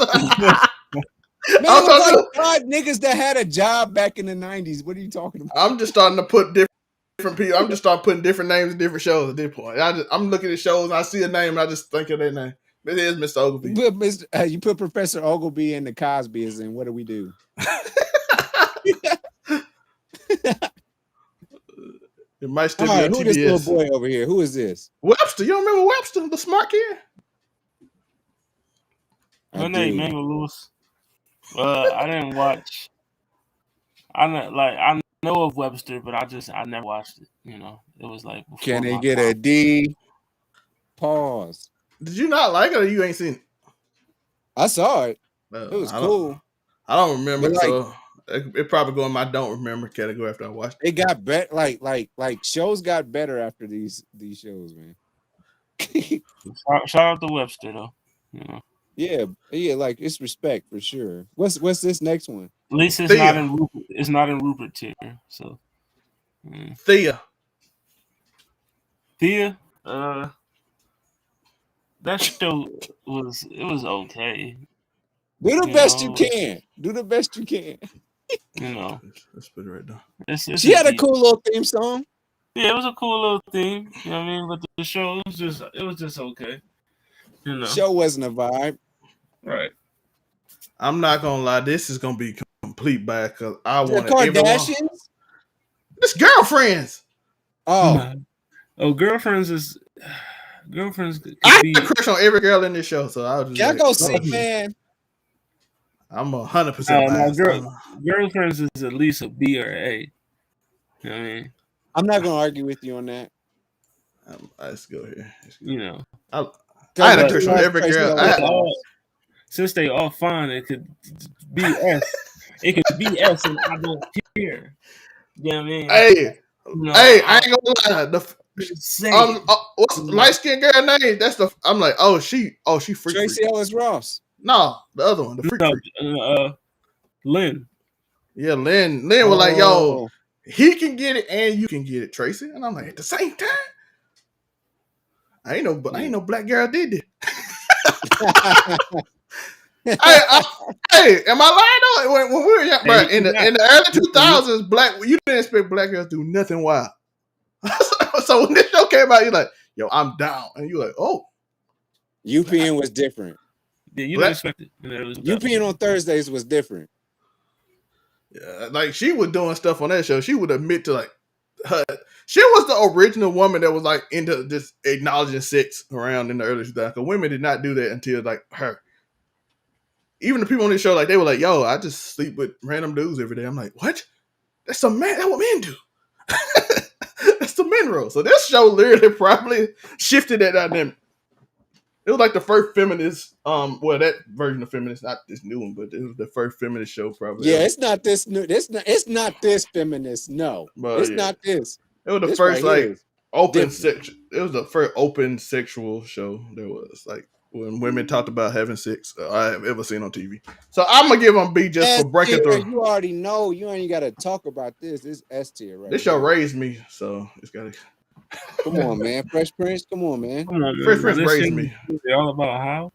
Man, it was like 5 niggas that had a job back in the 90s. What are you talking about? I'm just starting to put different people. I'm just starting putting different names in different shows at this point. I'm looking at shows. I see a name and I just think of their name. It is Mr. Ogilvy. You put Professor Ogilvy in the Cosby's, and what do we do? It might still be on who TBS. This little boy over here? Who is this? Webster. You don't remember Webster, the smart kid? My name is Lewis. I didn't watch. I know of Webster, but I never watched it. You know, it was like. Can they get a D? Pause. Did you not like it, or you ain't seen it? I saw it. It was cool. I don't remember, so it probably go in my don't remember category after I watched it. It got better. Like shows got better after these shows, man. Shout out to Webster though. You know. Yeah, like it's respect for sure. What's this next one? At least it's not in Rupert. It's not in Rupert tier. So Thea. That show was okay. Do the best you can. Do the best you can. You know. Let's put it right down. She had a cool little theme song. Yeah, it was a cool little theme. You know what I mean? But the show was just okay. You know. Show wasn't a vibe. Right. I'm not gonna lie, this is gonna be complete bad because I want Kardashians. This Girlfriends. Oh, Girlfriends. I had a crush on every girl in this show, so I was just. Y'all go see, man. I'm 100%. Girlfriends is at least a B or A. You know what I mean? I'm not gonna argue with you on that. Let's go here. You know, I had a crush on every girl. Since they all fine, it could be S. It could be S, and I don't care. You know what I mean? Hey, I ain't gonna lie. What's light skinned girl name? I'm like, she freak. Tracy Ellis Ross. No, the other one, the freak. Lynn. Yeah, Lynn was like, yo, he can get it and you can get it, Tracy. And I'm like, at the same time, I ain't no black girl did it. Hey, am I lying though? When we were young, bro, in the early 2000s, you didn't expect black girls to do nothing wild. So when this show came out, you're like, yo, I'm down. And you're like, oh. UPN was different. Yeah, you didn't expect it. UPN on Thursdays was different. Yeah, like she was doing stuff on that show. She would admit to like her. She was the original woman that was like into just acknowledging sex around in the early 2000s. Because women did not do that until like her. Even the people on this show, like they were like, yo, I just sleep with random dudes every day. I'm like, what? That's what men do. That's the men role. So this show literally probably shifted that dynamic. It was like the first feminist, well, that version of feminist, not this new one, but it was the first feminist show probably. Yeah, ever. it's not this new. It's not this feminist. No, But it's yeah, not this. it was the This first right here like is open different. It was the first open sexual show there was, like when women talked about having sex I have ever seen on TV. So I'm gonna give them B just for S breaking tier, through. you already know. You ain't got to talk about this. This S tier right This show here. raised me, so it's gotta. Come on, man. Fresh Prince. Come on, man. Come on, Fresh man. Now Prince this raised thing me. is all about how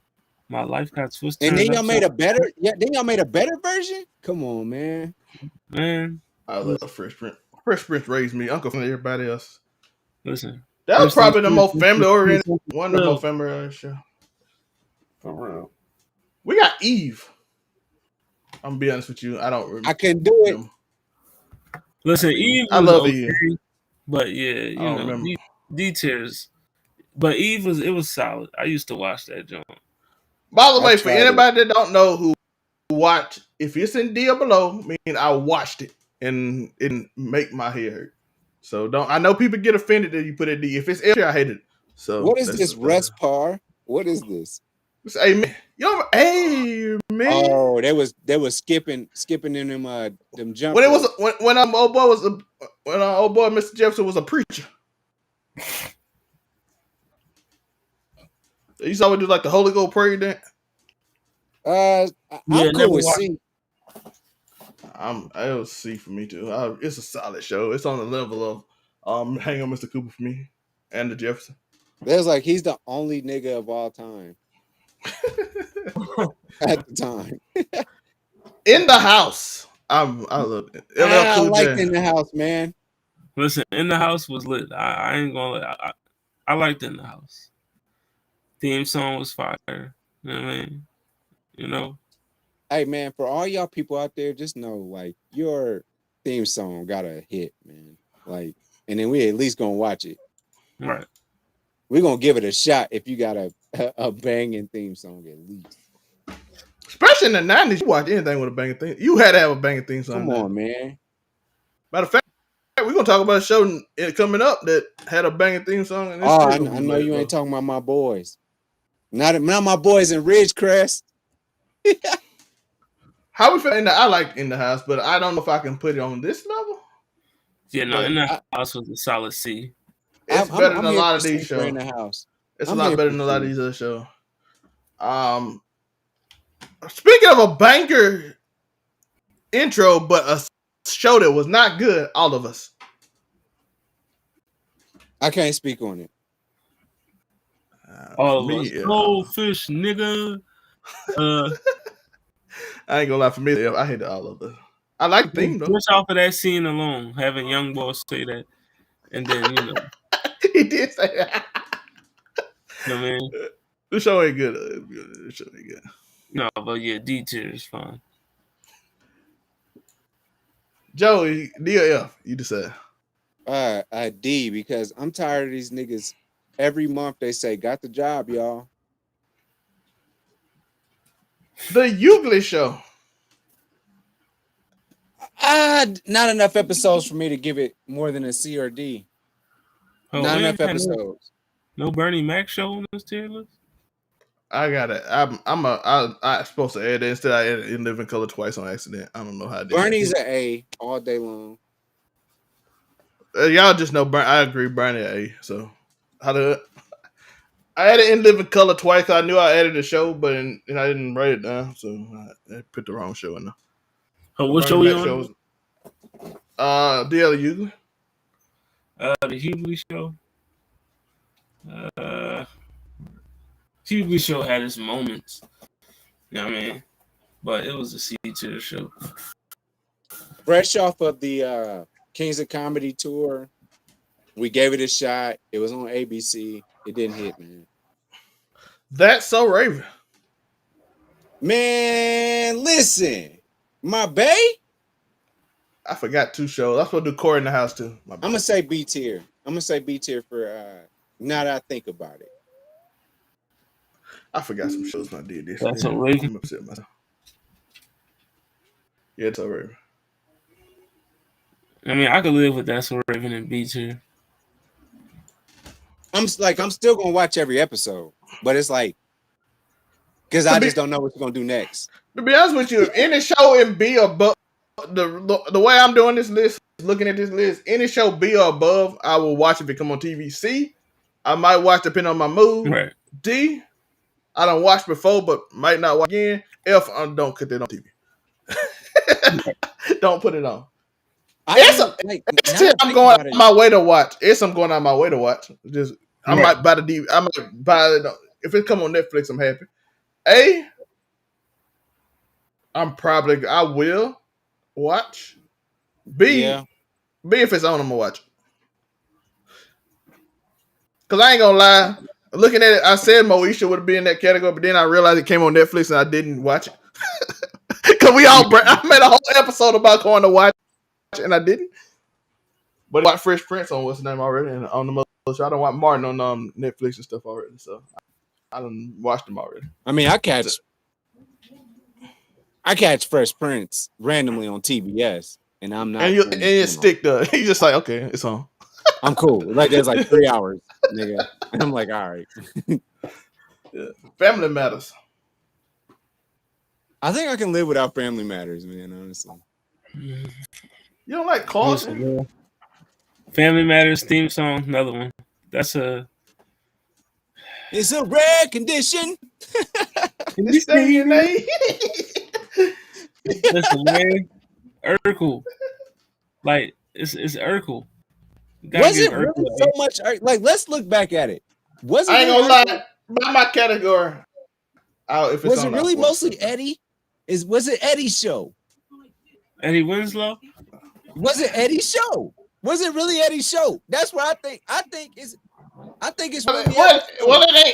my life got twisted. And then turned y'all made a upside better. Yeah, then y'all made a better version. Come on, man. man. I love Fresh Prince. Fresh Prince raised me. Uncle from everybody else. Listen, That was first things probably the first, most family oriented, for one of the most family oriented show. real. We got Eve. I'm gonna be honest with you. I don't remember. I can do it. Listen, Eve I was love okay, Eve. but yeah, I you don't know, remember. D tiers. But Eve was solid. I used to watch that joint. By the I way, for tried it. anybody that don't know who watch, if it's in D or below, mean I watched it and it didn't make my head hurt. So don't. I know people get offended that you put it D. If it's L, I hate it. So What is that's this Respar? What is this? hey man, hey man. Oh, they was skipping in them jump When it was ropes. when old boy was when old boy Mr. Jefferson was a preacher. He used to always do like the Holy Ghost prayer dance. I'm Yeah, cool never with watched. C. It was C for me too. It's a solid show. It's on the level of Hang on Mr. Cooper for me and the Jefferson. There's like he's the only nigga of all time at the time. In the House. I love it. LL I Cool liked J. In the House, man. Listen, In the House was lit. I ain't gonna lie. I liked In the House. Theme song was fire. You know what I mean? You know? Hey man, for all y'all people out there, just know like your theme song got a hit, man. Like, and then we at least gonna watch it. Right. We're gonna give it a shot if you got a banging theme song at least. Especially in the 90s, you watch anything with a banging theme. You had to have a banging theme song. Come on, man. Matter of fact, we're gonna talk about a show coming up that had a banging theme song. And Oh, I know you ain't talking about my boys. Not my boys in Ridgecrest. How we feel in the I like In the House, but I don't know if I can put it on this level. Yeah, no, In the House was a solid C. It's better than a lot of these In shows. the House. It's a lot better than a lot of these other shows. Speaking of a banger intro, but a show that was not good, All of Us. I can't speak on it. All of us. Goldfish, nigga. I ain't gonna lie, for me, I hate All of Us. I like the theme though. Just off of that scene alone, having Young Boy say that, and then you know he did say that. You know what I mean? The show ain't good. The show ain't good. No, but yeah, D tier is fine. Joey, D or F? You decide. D, because I'm tired of these niggas. Every month they say, got the job, y'all. The Euclid Show. Not enough episodes for me to give it more than a C or D. Oh, not enough episodes. No Bernie Mac show on this tier list? I got it. I'm supposed to add it. Instead, I added In Living Color twice on accident. I don't know how I did. Bernie's an A all day long. Y'all just know I agree. Bernie A. So how do I added In Living Color twice? I knew I added the show, but I didn't write it down, so I put the wrong show in there. Oh, what show we on? DL Euclid. The Hughley Show. Hughley Show had its moments. You know what I mean? But it was a C tier show. Fresh off of the Kings of Comedy tour, we gave it a shot. It was on ABC. It didn't hit, man. That's So Raven. Man, listen. My bae? I forgot 2 shows. I'm supposed to do Corey in the House too. I'm gonna say B tier. I'm gonna say B tier for now that I think about it. I forgot some shows when I did this. That's So Raven. I'm upset myself. Yeah, it's So Raven. I mean, I could live with That's So Raven and B tier. I'm still gonna watch every episode, but it's like Because I just don't know what you're gonna do next. To be honest with you, if any show in B or above, the way I'm doing this list, looking at this list, any show B or above, I will watch if it come on TV. C, I might watch depending on my mood. Right. D, I don't watch before, but might not watch again. F, don't put that on TV. Don't put it on. I'm going on my way to watch. I'm going on my way to watch. Just I might buy the DVD. I might buy it if it come on Netflix. I'm happy. A, I will watch. B, if it's on, I'm gonna watch. Cause I ain't gonna lie. Looking at it, I said Moesha would be in that category, but then I realized it came on Netflix and I didn't watch it. Cause I made a whole episode about going to watch it and I didn't. But I watched Fresh Prince on what's the name already and on the most. I don't watch Martin on Netflix and stuff already, so I done watched them already. I mean, I catch Fresh Prince randomly on TBS, and I'm not. And you stick to it. You just like, okay, it's on. I'm cool. Like there's like 3 hours, nigga. And I'm like, all right. Yeah. Family Matters. I think I can live without Family Matters, man. Honestly. You don't like Cosby? Family Matters theme song, another one. It's a rare condition. It's staying late. Listen, man. Urkel. Like, it's Urkel. Was it really so much? Like, let's look back at it. I ain't gonna lie. By my category, was it really mostly Eddie? Was it Eddie's show? Eddie Winslow? Was it Eddie's show? Was it really Eddie's show? That's what I think. I think it's really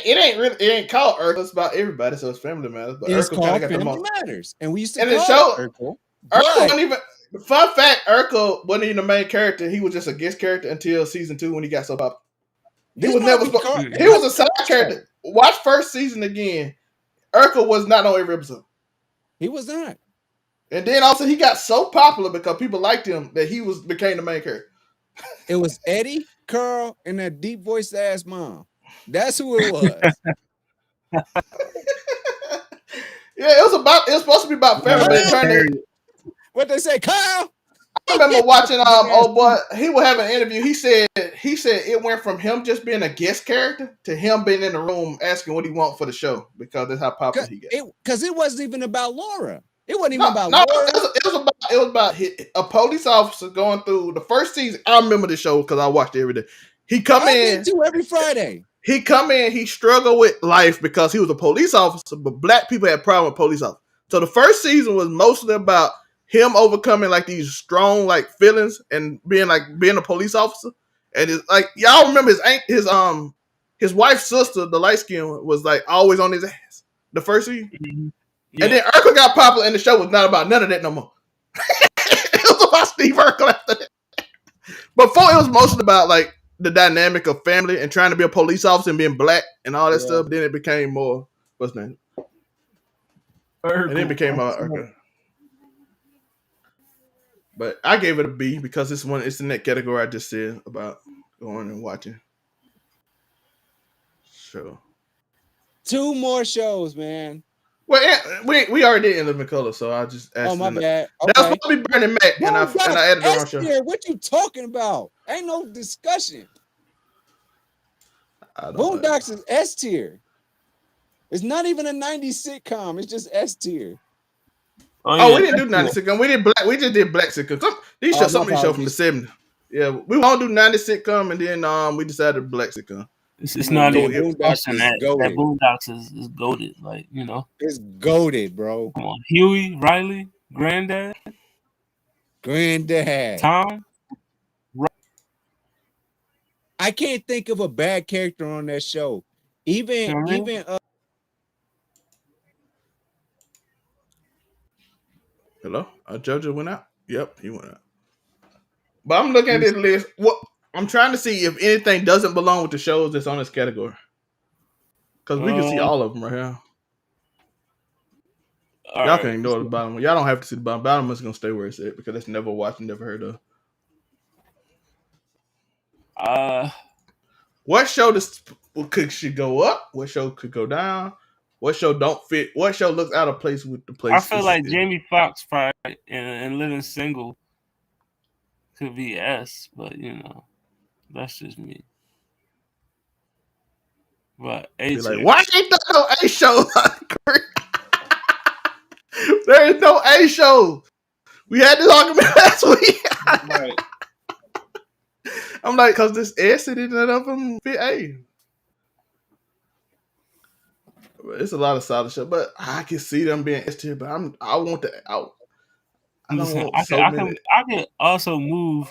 it ain't called Urkel. It's about everybody, so it's Family Matters. But it's Urkel called Family Matters, and we used to call it Urkel. Urkel wasn't even. Fun fact: Urkel wasn't even the main character. He was just a guest character until season 2 when he got so popular. He was never. He was a side character. Watch first season again. Urkel was not on every episode. He was not. And then also he got so popular because people liked him that he became the main character. It was Eddie, Carl, and that deep voiced ass mom. That's who it was. Yeah, it was supposed to be about family. What they say, Kyle? I remember watching old boy. He would have an interview. He said it went from him just being a guest character to him being in the room asking what he want for the show because that's how popular he got. Because it wasn't even about Laura. It wasn't even about Laura. It was about a police officer going through the first season. I remember the show because I watched it every day. He come in every Friday. He come in. He struggled with life because he was a police officer, but black people had problem with police officers. So the first season was mostly about him overcoming like these strong like feelings and being a police officer. And it's like y'all remember his wife's sister, the light skin, was like always on his ass the first season. Mm-hmm. Yeah. And then Urkel got popular and the show was not about none of that no more. It was about Steve Urkel after that. Before it was mostly about like the dynamic of family and trying to be a police officer and being black and all that stuff. Then it became more what's the name? Urkel. And then it became Urkel. But I gave it a B because it's in that category I just said about going and watching. So 2 more shows, man. Well, we already did In Living Color, so I just asked. Oh my bad. Okay. That was probably Bernie Mac, and I added the wrong show. What you talking about? Ain't no discussion. Boondocks is S tier. It's not even a 90s sitcom. It's just S tier. We didn't do 90s sitcom. We just did Black Sitcoms. Some of these shows from the 70s. Yeah, we won't do 90s sitcom, and then we decided Black Sitcom. It's not even discussion that Boondocks is goated, like, you know. It's goated, bro. Come on. Huey, Riley, Granddad. Tom. I can't think of a bad character on that show. Even Hello? JoJo went out? Yep, he went out. But I'm looking at this list. I'm trying to see if anything doesn't belong with the shows that's on this category. Because we can see all of them right here. Y'all can ignore the bottom one. Y'all don't have to see the bottom. Bottom is going to stay where it's at because that's never watched and never heard of. What show should go up? What show could go down? What show don't fit? What show looks out of place with the place? I feel like Jamie Foxx fight and Living Single could be S, but that's just me. But Be like, why ain't there no A show? There is no A show. We had this argument last week. Right. I'm like, cause this S and none of them fit A. It's a lot of solid show, but I can see them being S tier. But I want the out. I don't want so many. I can also move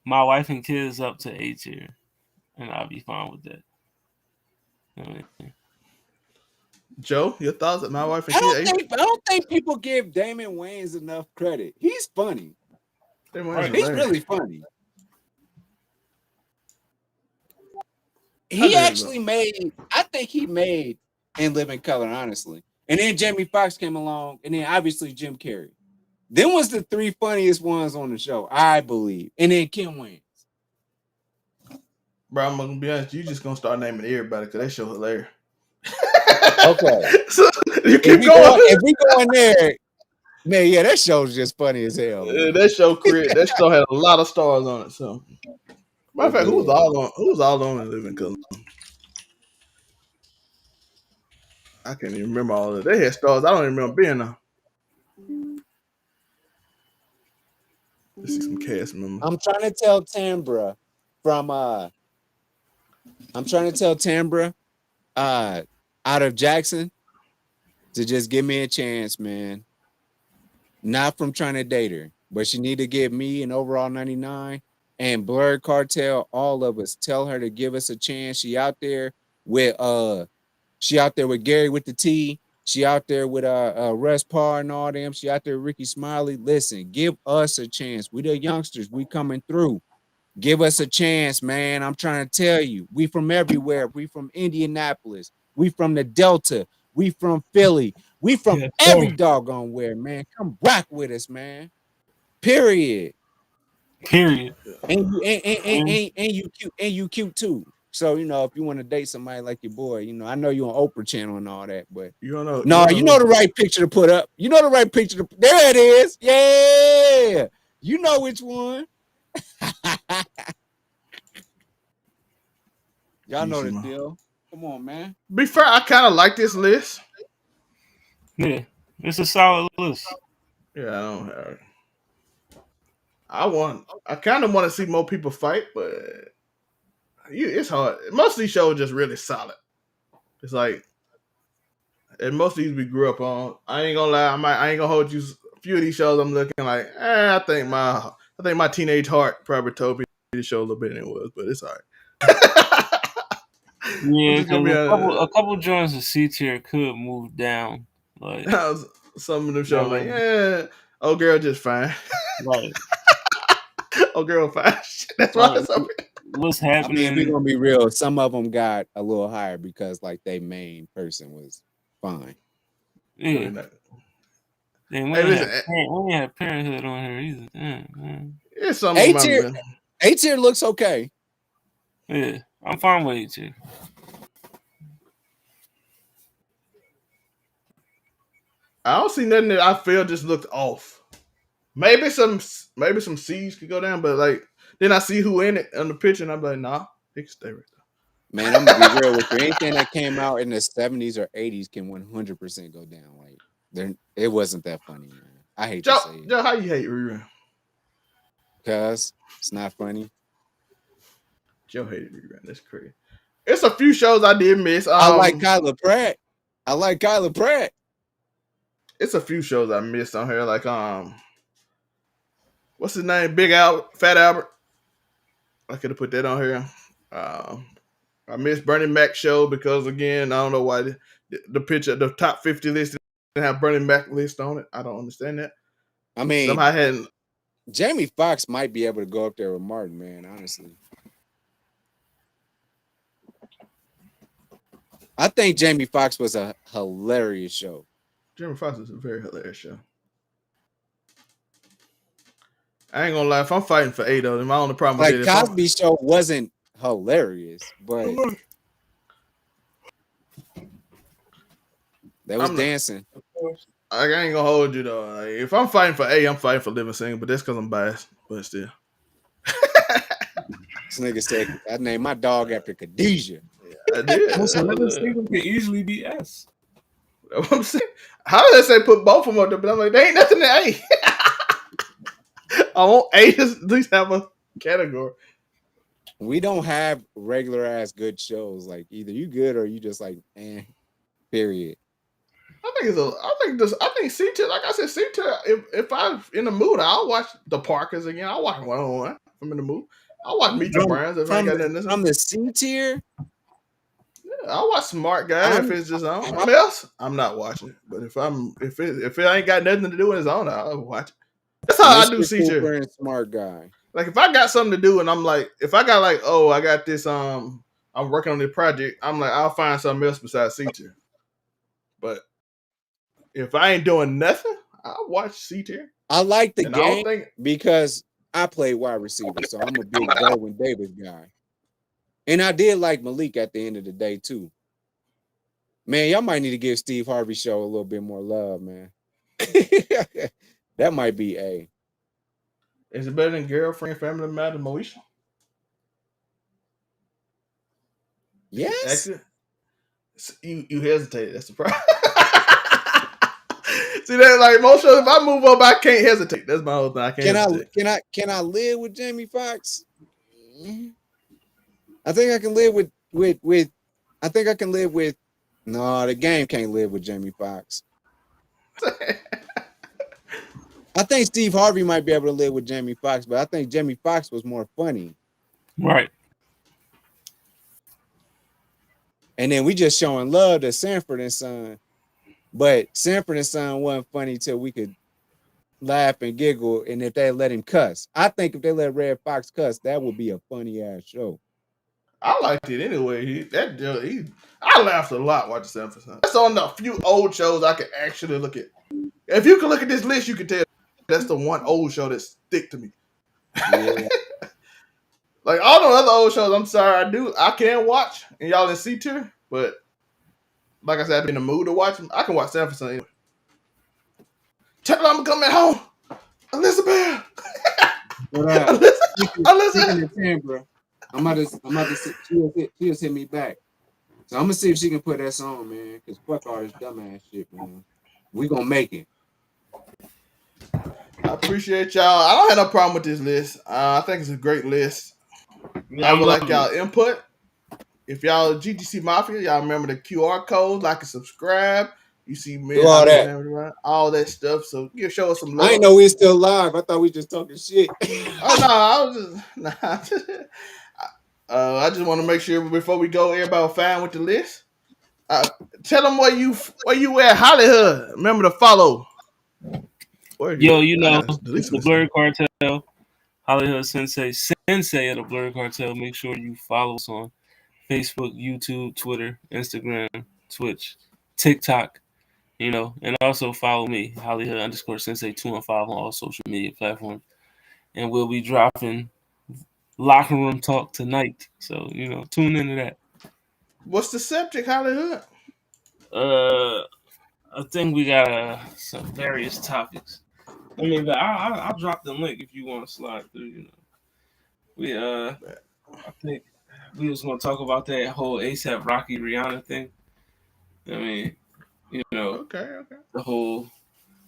my wife and kids up to A tier, and I'll be fine with that. Joe, your thoughts on my wife and kids? I don't think people give Damon Wayans enough credit. He's funny. He's really funny. He actually made, I think he made In Living Color, honestly. And then Jamie Foxx came along, and then obviously Jim Carrey. Them was the three funniest ones on the show, I believe. And then Kim Wayans. Bro, I'm gonna be honest, you just gonna start naming everybody because that show hilarious. Okay. So you keep going. If we go in there, man, yeah, that show's just funny as hell. Yeah, that show had a lot of stars on it. So, matter of fact, who was all on In Living Color? I can't even remember all of it. They had stars. I don't even remember being there. Let's see some cast members. I'm trying to tell Tambra out of Jackson to just give me a chance, man. Not from trying to date her, but she need to give me an overall 99 and Blurred Cartel, all of us. Tell her to give us a chance. She out there with Gary with the T. She out there with Russ Parr and all them. She out there with Ricky Smiley. Listen, give us a chance. We the youngsters. We coming through. Give us a chance, man. I'm trying to tell you. We from everywhere. We from Indianapolis. We from the Delta. We from Philly. We from every doggone where, man. Come rock with us, man. Period. And you cute too. So if you want to date somebody like your boy, I know you're on Oprah channel and all that, but you don't know. No, you know the right picture to put up. You know the right picture there it is. Yeah, you know which one. Y'all know the deal. Come on, man. Be fair, I kind of like this list. Yeah, it's a solid list. Yeah, I don't have it. I kind of want to see more people fight, but it's hard. Most of these shows are just really solid. It's like, and most of these we grew up on. I ain't gonna lie, I ain't gonna hold you. A few of these shows I'm looking like, I think my teenage heart probably told me the show a little bit than it was, but it's all right. Yeah, a couple joints of C tier could move down. Like some of them shows, like, yeah, oh girl, just fine. Right. Oh girl, fine. That's why. What's happening? I mean, we're gonna be real. Some of them got a little higher because, like, their main person was fine. Yeah. And we ain't had Parenthood on here either. It's some A tier looks okay. Yeah, I'm fine with A tier. I don't see nothing that I feel just looked off. Maybe some C's could go down, but like then I see who in it on the picture and I'm like, nah, they can stay right there. Man, I'm gonna be real with you. Anything that came out in the 70s or 80s can 100% go down. Like, it wasn't that funny, man. I hate to say it. Joe, how you hate rerun? Because it's not funny. Joe hated rerun. That's crazy. It's a few shows I did miss. I like Kyla Pratt. It's a few shows I missed on here, like what's his name? Big Albert, Fat Albert. I could have put that on here. I missed Bernie Mac show because again, I don't know why the picture, the top 50 list didn't have Bernie Mac list on it. I don't understand that. I mean, somehow hadn't. Jamie Foxx might be able to go up there with Martin, man. Honestly, I think Jamie Foxx was a hilarious show. Jamie Foxx is a very hilarious show. I ain't gonna lie, if I'm fighting for 8 of them, my only problem with Cosby show wasn't hilarious, but They was I'm not, dancing. Of course. I ain't gonna hold you though. Like, if I'm fighting for A, I'm fighting for Living Single, but that's because I'm biased. But still. This nigga said I named my dog after Khadijah. I did. Also, Living Single can easily be S. What I'm saying. How did I say put both of them up there? But I'm like, there ain't nothing to A. I want A to at least have a category. We don't have regular ass good shows. Like either you good or you just like, period. I think C tier, like I said, C tier, if I'm in the mood, I'll watch The Parkers again. I'll watch 101 if I'm in the mood. I'll watch Meet the Browns if I ain't got nothing to say. From the C tier, I'll watch Smart Guy if it's just on. Something else, I'm not watching. But if it ain't got nothing to do with it's on, I'll watch it. That's how I do C Cooper tier. and Smart Guy. Like if I got something to do and I'm like, if I got like, oh, I got this, I'm working on this project, I'm like, I'll find something else besides C tier. But if I ain't doing nothing, I'll watch C tier. I like the And game because I play wide receiver, so I'm a big Derwin Davis guy. And I did like Malik at the end of the day too. Man, y'all might need to give Steve Harvey show a little bit more love, man. That might be A. Is it better than Girlfriend, Family Matters, and Moesha? Yes. Actually, you hesitated. That's the problem. See that, like most shows, if I move up, I can't hesitate. That's my whole thing. I can't hesitate. Can I live with Jamie Foxx? I think I can live with I think I can live with. No, the game can't live with Jamie Foxx. I think Steve Harvey might be able to live with Jamie Foxx, but I think Jamie Foxx was more funny. Right. And then we just showing love to Sanford and Son. But Sanford and Son wasn't funny till we could laugh and giggle, and if they let him cuss. I think if they let Red Fox cuss, that would be a funny ass show. I liked it anyway. I laughed a lot watching Sanford Son. That's on the few old shows I could actually look at. If you can look at this list, you can tell that's the one old show that stick to me. Yeah. Like all the other old shows, I'm sorry, I can watch, and y'all in C tier, but like I said, I'm in the mood to watch them. I can watch Sanford Son anyway. Tell her I'm coming home, Elizabeth. Elizabeth. Timbre, I'm about to she'll hit me back. So I'm gonna see if she can put that song, man. Cause fuck all this dumbass shit, man. We gonna make it. I appreciate y'all. I don't have no problem with this list. I think it's a great list. Yeah, I would like y'all input. If y'all GGC Mafia, y'all remember the QR code, like and subscribe. You see me, all that stuff. So show us some love. I didn't know we still live. I thought we just talking shit. Oh no, I was just I just want to make sure before we go, everybody fine with the list. Tell them where you at Hollywood. Remember to follow. Yo, you know, it's the Blurred Cartel, Hollywood Sensei of the Blurred Cartel. Make sure you follow us on Facebook, YouTube, Twitter, Instagram, Twitch, TikTok, you know, and also follow me, Hollywood_Sensei 215 on all social media platforms. And we'll be dropping locker room talk tonight. So, you know, tune into that. What's the subject, Hollywood? I think we got some various topics. I mean, but I'll drop the link if you want to slide through. You know, I think we was gonna talk about that whole ASAP Rocky Rihanna thing. I mean, you know, okay. The whole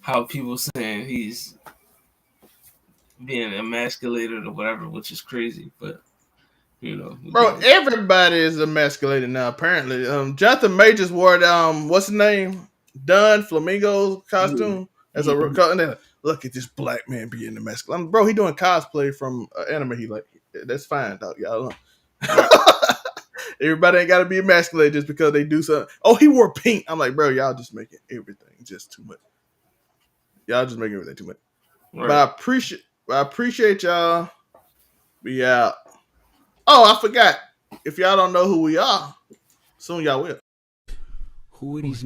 how people saying he's being emasculated or whatever, which is crazy, but you know, bro, everybody is emasculated now. Apparently, Jonathan Majors wore what's his name, Don Flamingo's costume as a look at this black man being emasculated. Bro, he doing cosplay from anime. He like that's fine, dog. Y'all know. Everybody ain't got to be emasculated just because they do something. Oh, he wore pink. I'm like, bro, y'all just making everything just too much. Y'all just making everything too much. Right. But I appreciate y'all. We out. Oh, I forgot. If y'all don't know who we are, soon y'all will. Who are these